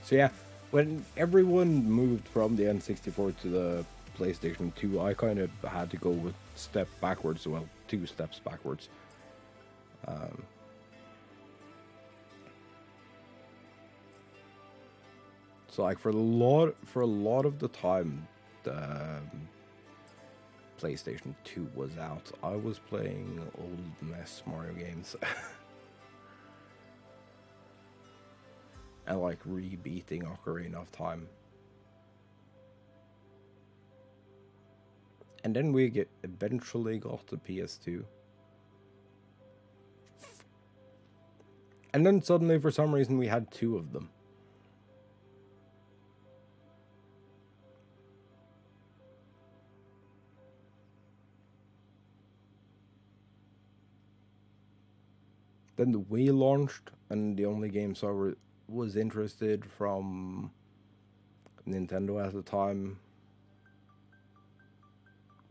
So yeah, when everyone moved from the N64 to the PlayStation 2, I kind of had to go with step backwards, well, 2 steps backwards. So like for a lot of the time the PlayStation 2 was out, I was playing old NES Mario games. And like rebeating Ocarina of Time. And then we eventually got the PS2. And then suddenly, for some reason, we had 2 of them. Then the Wii launched, and the only games I was interested from Nintendo at the time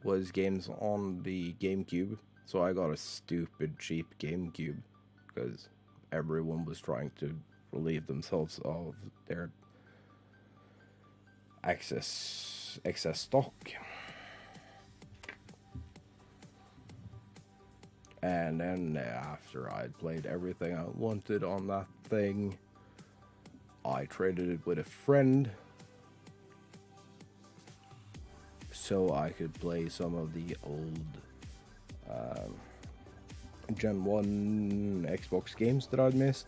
was games on the GameCube. So I got a stupid cheap GameCube because everyone was trying to relieve themselves of their excess stock. And then after I'd played everything I wanted on that thing, I traded it with a friend so I could play some of the old Gen 1 Xbox games that I'd missed.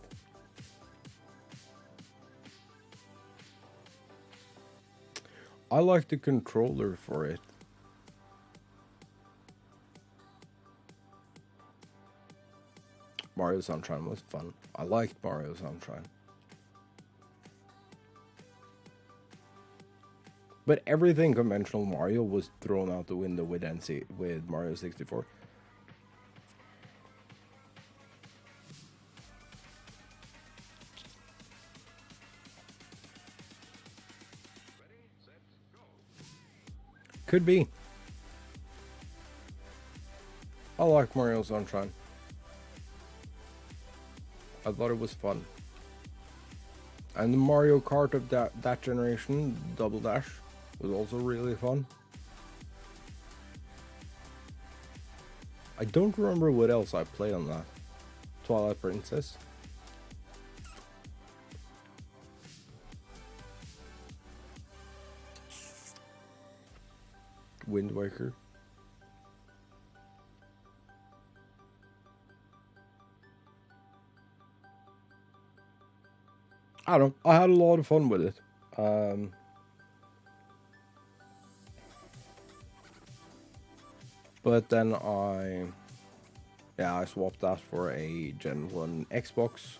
I like the controller for it. Mario Sunshine was fun. I liked Mario Sunshine. But everything conventional Mario was thrown out the window with Mario 64. Could be. I like Mario Sunshine. I thought it was fun. And the Mario Kart of that generation, Double Dash, was also really fun. I don't remember what else I played on that. Twilight Princess. Wind Waker. I don't know. I had a lot of fun with it. But then I swapped that for a Gen 1 Xbox,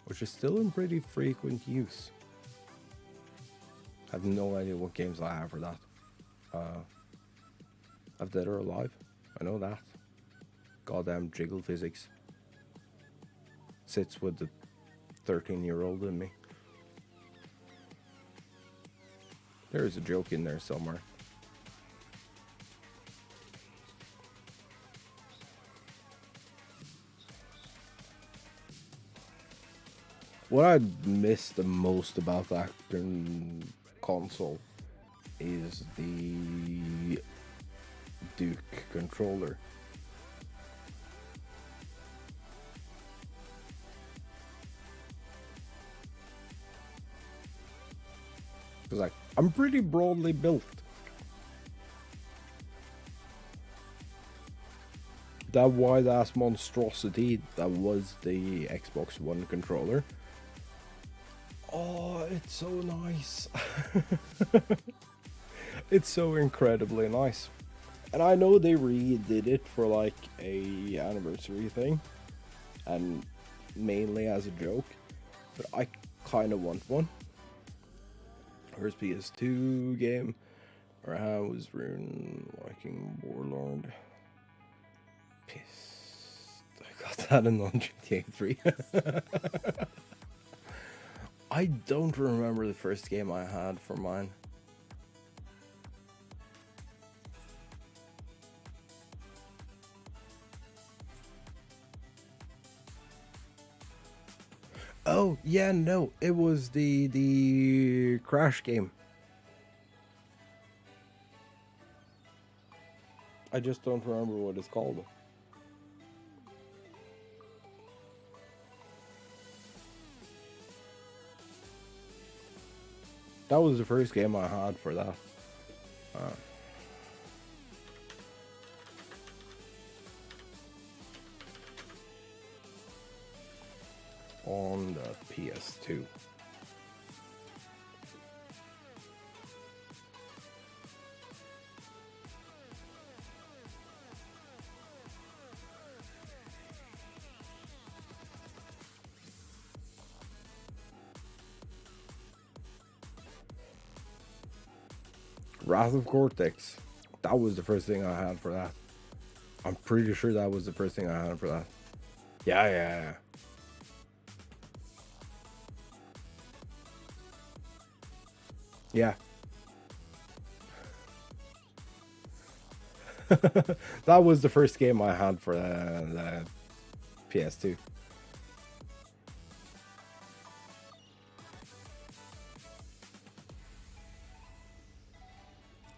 which is still in pretty frequent use. I have no idea what games I have for that. I've Dead or Alive. I know that. Goddamn jiggle physics. Sits with the 13-year-old in me. There is a joke in there somewhere. What I miss the most about that console is the Duke controller. Because like, I'm pretty broadly built. That wide ass monstrosity that was the Xbox One controller. Oh, it's so nice. It's so incredibly nice. And I know they redid it for like a anniversary thing, and mainly as a joke, but I kind of want one. First PS2 game where I was Rune Viking Warlord. Pissed. I got that in on GTA 3. I don't remember the first game I had for mine. Oh yeah, no, it was the Crash game. I just don't remember what it's called. That was the first game I had for that. On the PS2. Wrath of Cortex. That was the first thing I had for that. I'm pretty sure that was the first thing I had for that. Yeah. Yeah. That was the first game I had for the PS2.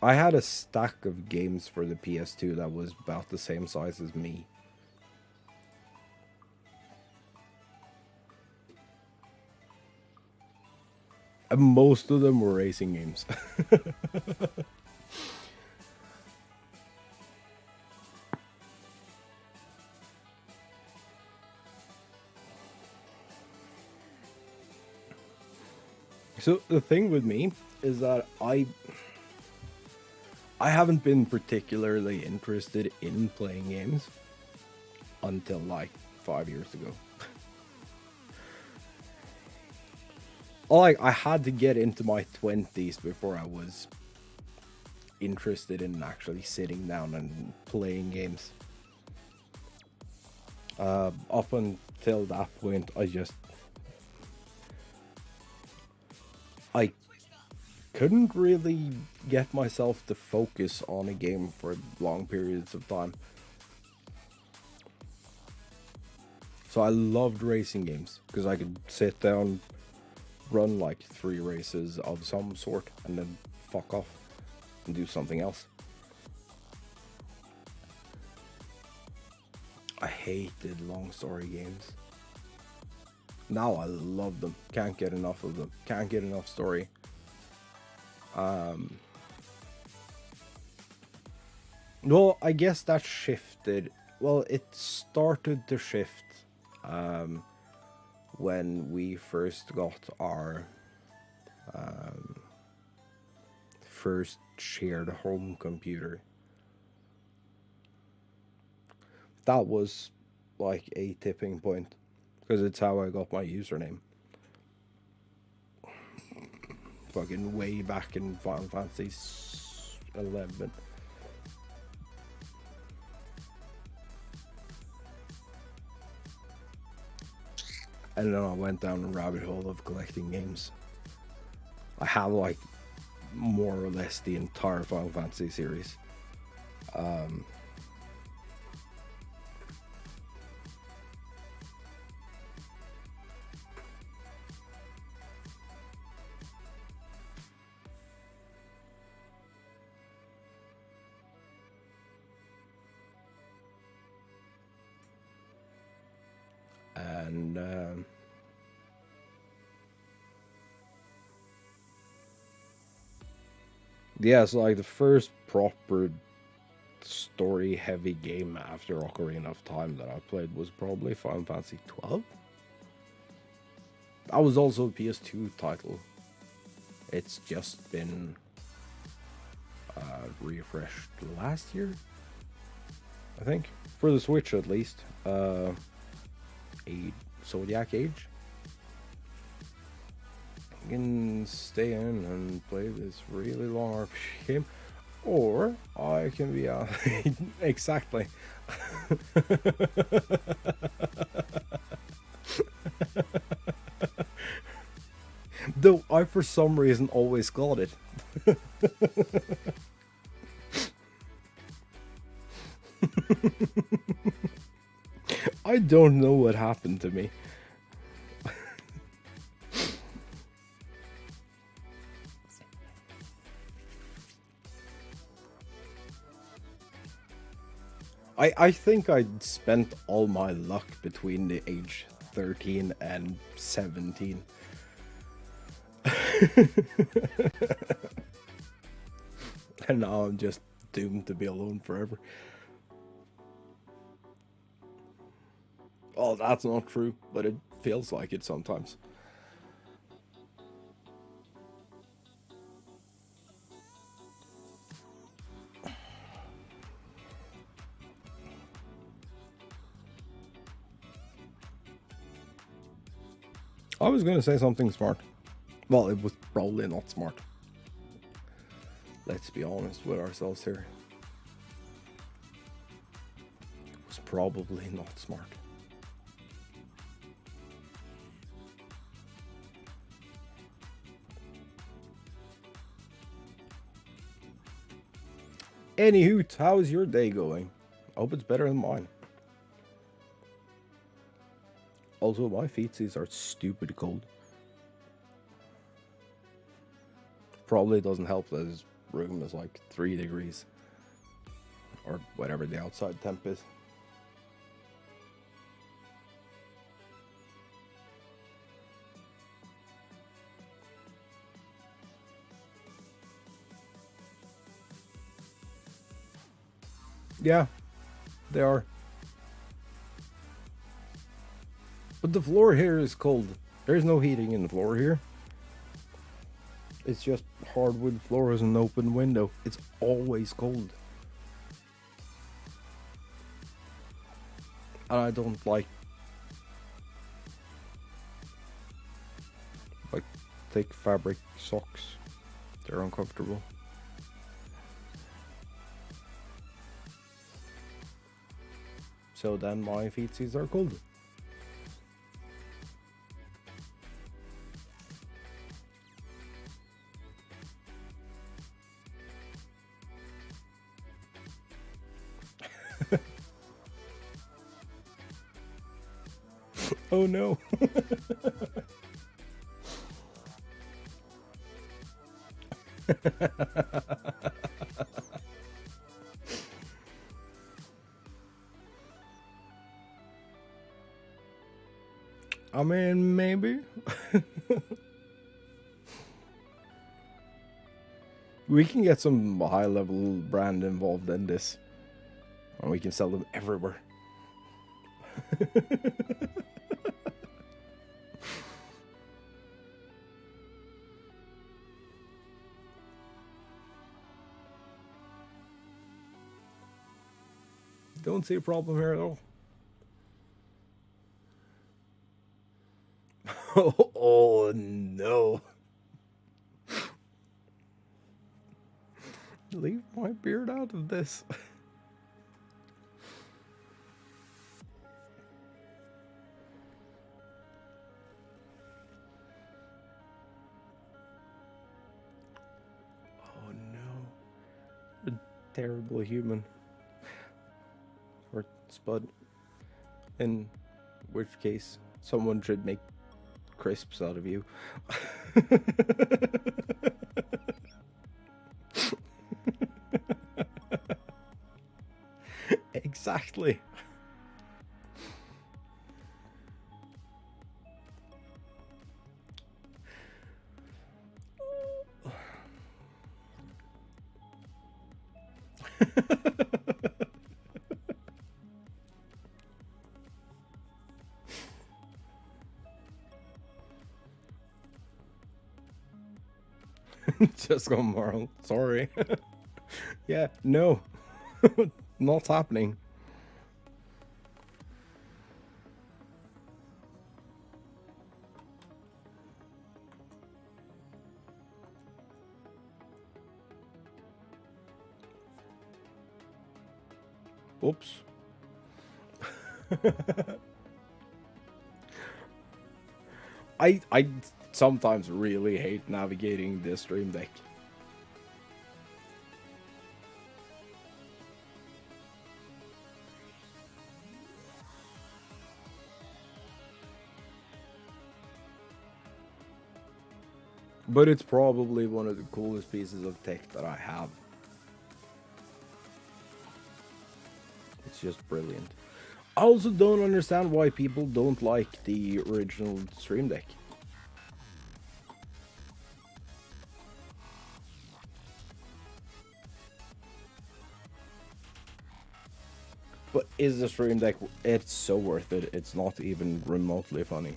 I had a stack of games for the PS2 that was about the same size as me. And most of them were racing games. So the thing with me is that I haven't been particularly interested in playing games until like 5 years ago. Like, I had to get into my 20s before I was interested in actually sitting down and playing games. Up until that point, I couldn't really get myself to focus on a game for long periods of time. So I loved racing games because I could sit down, run like 3 races of some sort, and then fuck off and do something else. I hated long story games. Now I love them. Can't get enough of them. Can't get enough story. Well, I guess that shifted. Well, it started to shift when we first got our first shared home computer. That was like a tipping point because it's how I got my username. Fucking way back in Final Fantasy 11. And then I went down a rabbit hole of collecting games. I have like more or less the entire Final Fantasy series. And yeah, so like the first proper story heavy game after Ocarina of Time that I played was probably Final Fantasy 12. That was also a PS2 title. It's just been refreshed last year, I think, for the Switch at least. A Zodiac Age. You can stay in and play this really long RPG game, or I can be exactly. Though I, for some reason, always got it. I don't know what happened to me. I think I spent all my luck between the age 13 and 17. And now I'm just doomed to be alone forever. Oh, that's not true, but it feels like it sometimes. I was going to say something smart. Well, it was probably not smart. Let's be honest with ourselves here. It was probably not smart. Anywho, how's your day going? I hope it's better than mine. Also, my feetsies are stupid cold. Probably doesn't help that his room is like 3 degrees. Or whatever the outside temp is. Yeah, they are. But the floor here is cold. There's no heating in the floor here. It's just hardwood floors and an open window. It's always cold. And I don't like thick fabric socks. They're uncomfortable. So then my feetsies are cold. Oh no. I mean, maybe. We can get some high level brand involved in this. And we can sell them everywhere. Don't see a problem here at all. Oh no. Leave my beard out of this. Oh no. A terrible human. Or Spud. In which case, someone should make crisps out of you. Exactly. Just gone moral. Sorry. Yeah, no. Not happening. Oops. I sometimes really hate navigating the Stream Deck. But it's probably one of the coolest pieces of tech that I have. it's just brilliant. I also don't understand why people don't like the original Stream Deck. But is the Stream Deck, it's so worth it. It's not even remotely funny.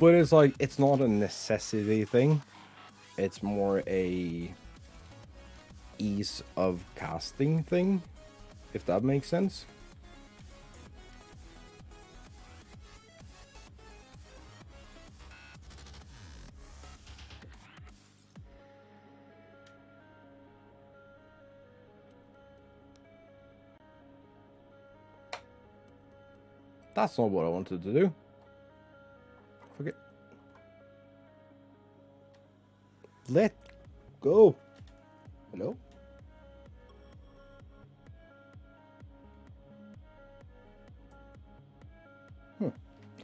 But it's like, it's not a necessity thing. It's more a ease of casting thing, if that makes sense. That's not what I wanted to do. Forget. Let go. Hello?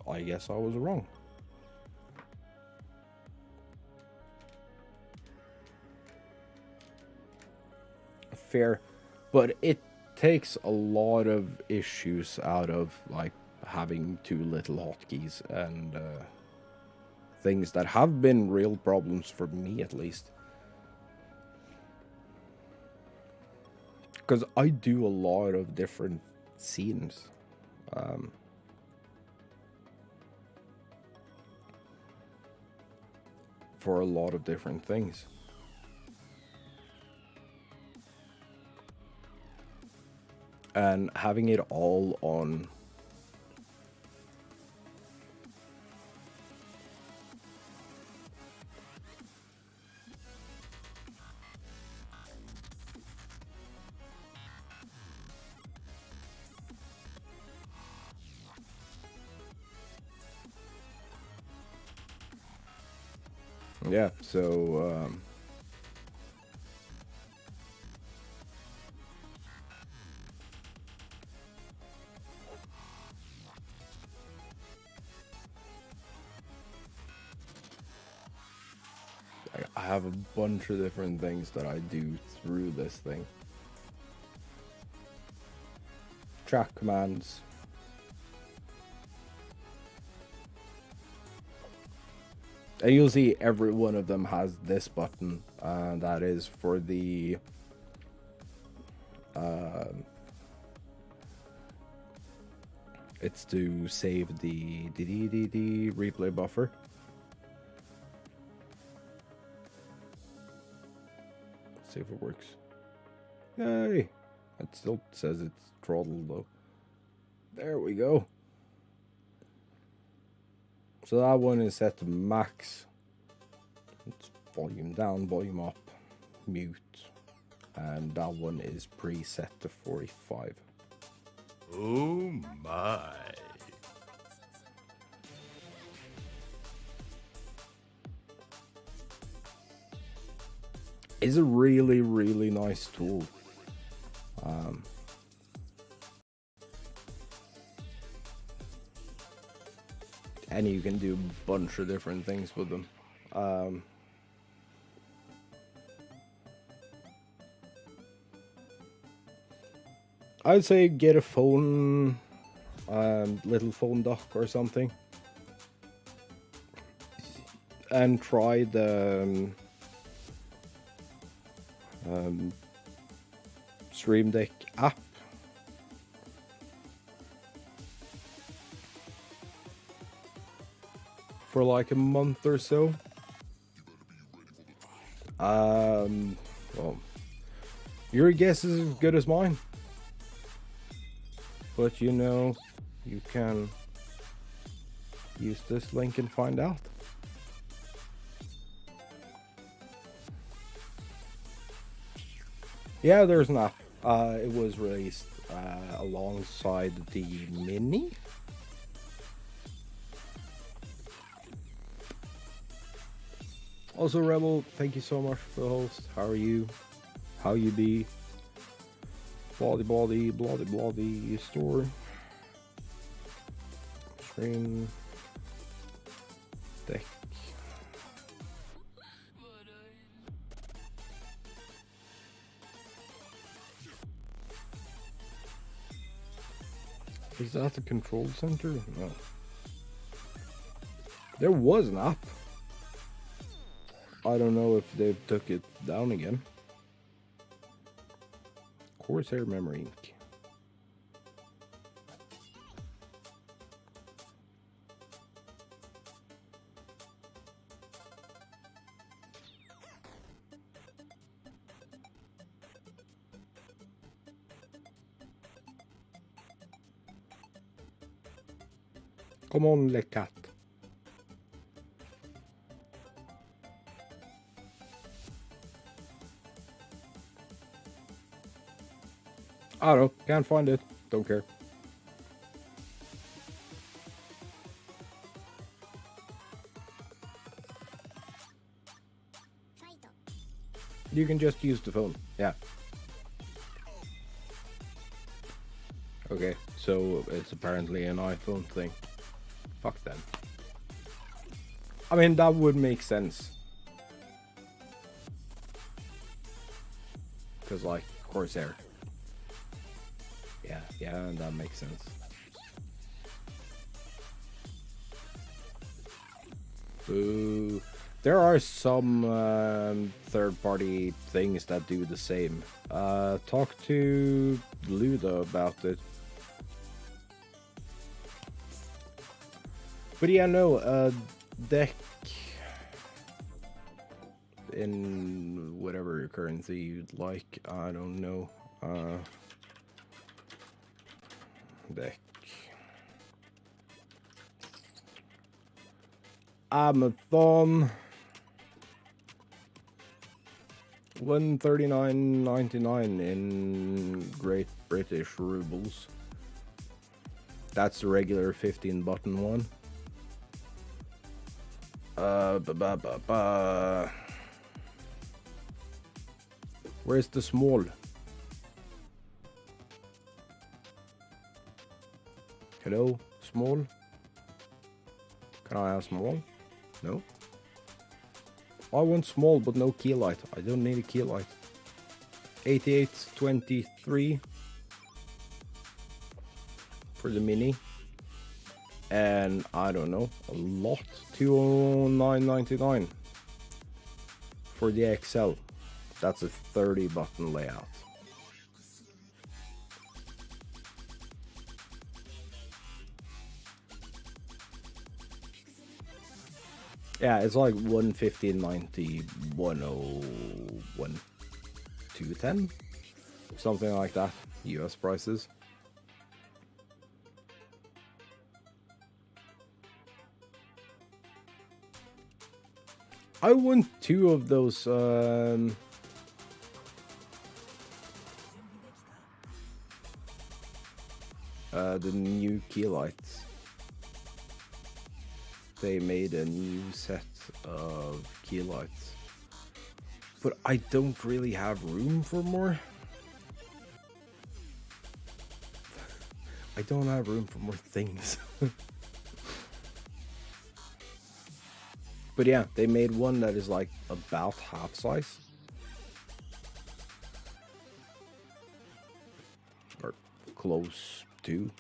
I guess I was wrong. Fair. But it takes a lot of issues out of, like, having too little hotkeys and things that have been real problems for me, at least. Because I do a lot of different scenes. For a lot of different things. And having it all on yeah, so I have a bunch of different things that I do through this thing. Track commands. And you'll see every one of them has this button, that is for the it's to save the replay buffer. See if it works. Yay! It still says it's throttled though. There we go. So that one is set to max. It's volume down, volume up, mute. And that one is preset to 45. Oh my. It's a really, really nice tool. And you can do a bunch of different things with them. I'd say get a phone, little phone dock or something, and try the Stream Deck app. For like a month or so. Well, your guess is as good as mine. But you know, you can use this link and find out. Yeah, there's an app. It was released alongside the Mini. Also, Rebel, thank you so much for the host. How are you? How you be? Bloody store. Stream Deck Is that the control center? No. There was an app. I don't know if they took it down again. Corsair Memory Ink. Come on, le cat. I don't know. Can't find it. Don't care. You can just use the phone. Yeah. Okay, so it's apparently an iPhone thing. Fuck them. I mean, that would make sense. Because, like, Corsair. Yeah, that makes sense. Boo. There are some third-party things that do the same. Talk to Luda about it. But yeah, no, deck in whatever currency you'd like. I don't know. Deck. Amazon. 139.99 in Great British rubles. That's the regular 15 button one. Where's the small? Hello, small? Can I have small? No? I want small but no key light. I don't need a key light. 88.23 for the mini. And I don't know, a lot. 209.99 for the XL. That's a 30 button layout. Yeah, it's like 115.90, 101, 210, something like that. US prices. I want two of those. The new key lights. They made a new set of key lights, but I don't really have room for more. I don't have room for more things. But yeah, they made one that is like about half size. Or close to.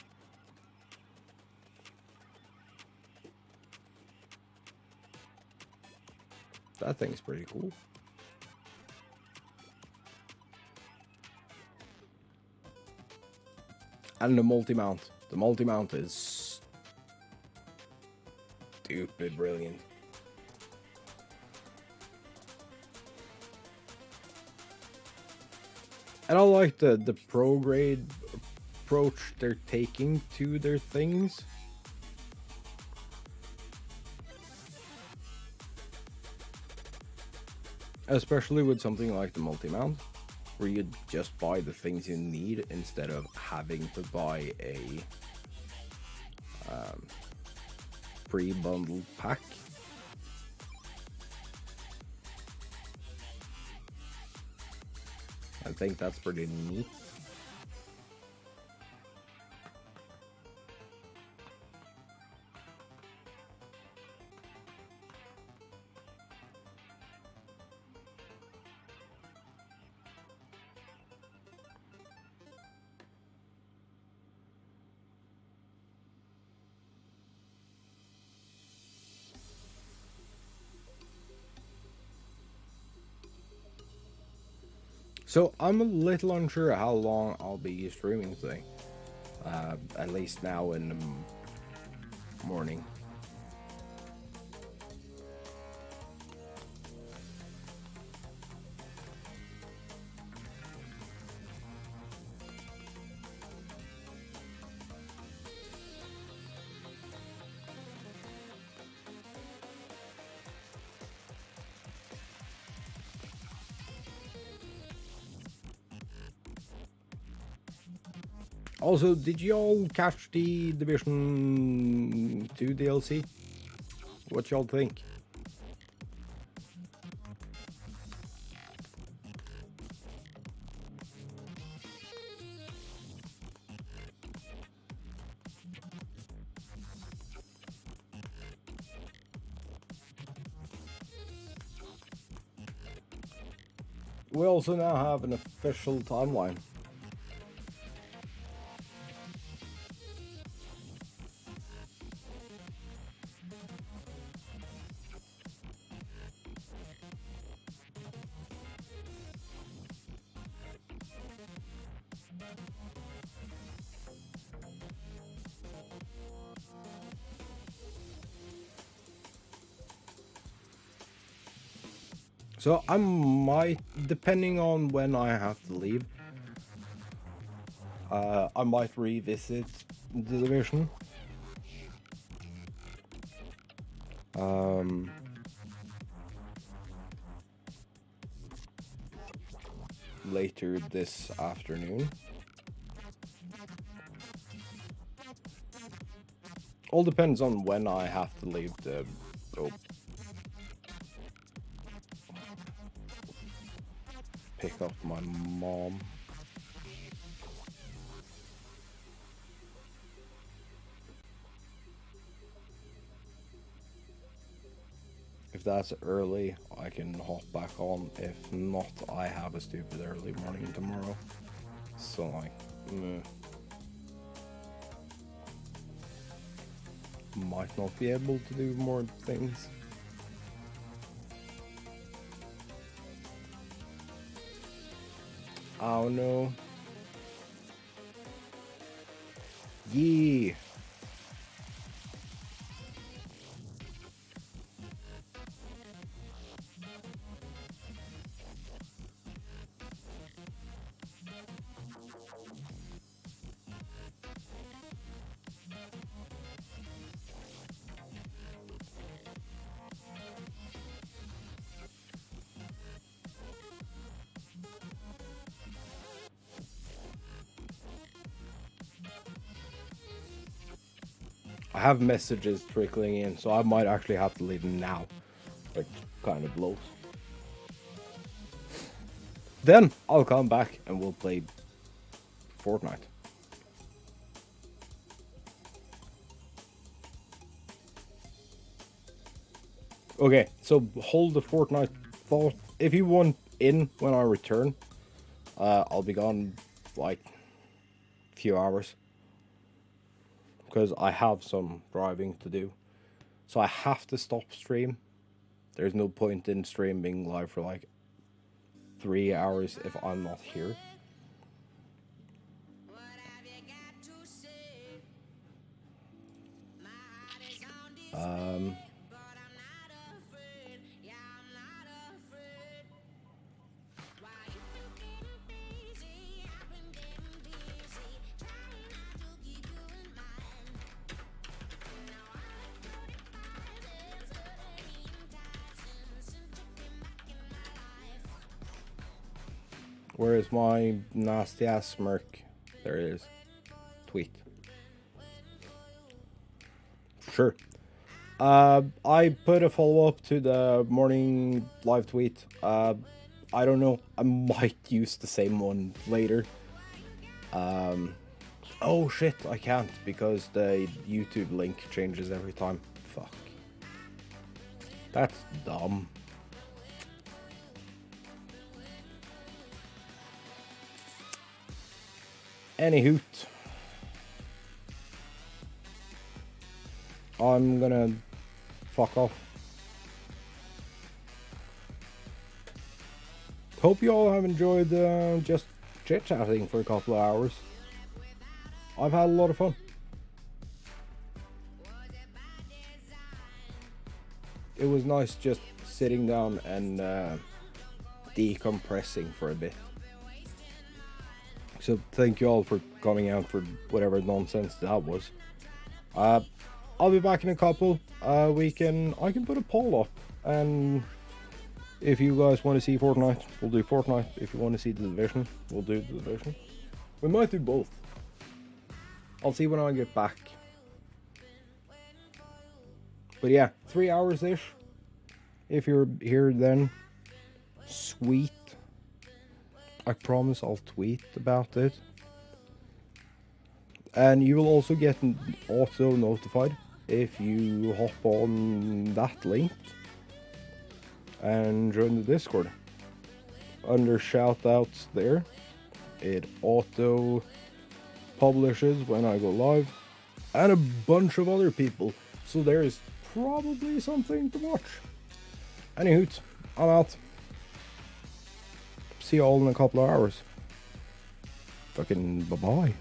That thing's pretty cool. And the multi-mount. The multi-mount is stupid brilliant. And I like the pro grade approach they're taking to their things. Especially with something like the multi-mount, where you just buy the things you need instead of having to buy a pre-bundled pack. I think that's pretty neat. So I'm a little unsure how long I'll be streaming today. At least now in the morning. Also, did y'all catch the Division 2 DLC? What y'all think? We also now have an official timeline. So I might, depending on when I have to leave, I might revisit the Division. Later this afternoon. All depends on when I have to leave the... Oh. Pick up my mom. If that's early, I can hop back on. If not, I have a stupid early morning tomorrow. So, like, meh. Might not be able to do more things. Oh no. Yeah. I have messages trickling in, so I might actually have to leave now. Which kind of blows. Then I'll come back and we'll play Fortnite. Okay, so hold the Fortnite thought. If you want in when I return, I'll be gone like a few hours. Because I have some driving to do. So I have to stop stream. There's no point in streaming live for like 3 hours if I'm not here. Where is my nasty ass smirk? There it is. Tweet. Sure. I put a follow up to the morning live tweet. I don't know. I might use the same one later. Oh shit, I can't because the YouTube link changes every time. Fuck. That's dumb. Anywho, I'm gonna fuck off. hope you all have enjoyed just chit-chatting for a couple of hours. I've had a lot of fun. It was nice just sitting down and decompressing for a bit. So thank you all for coming out for whatever nonsense that was. I'll be back in a couple. I can put a poll up, and if you guys want to see Fortnite, we'll do Fortnite. If you want to see The Division, we'll do The Division. We might do both. I'll see when I get back. But yeah, 3 hours-ish. If you're here then, sweet. I promise I'll tweet about it. And you will also get auto-notified if you hop on that link and join the Discord. Under shoutouts there, it auto-publishes when I go live. And a bunch of other people. So there is probably something to watch. Anywho, I'm out. See you all in a couple of hours. Fucking bye-bye.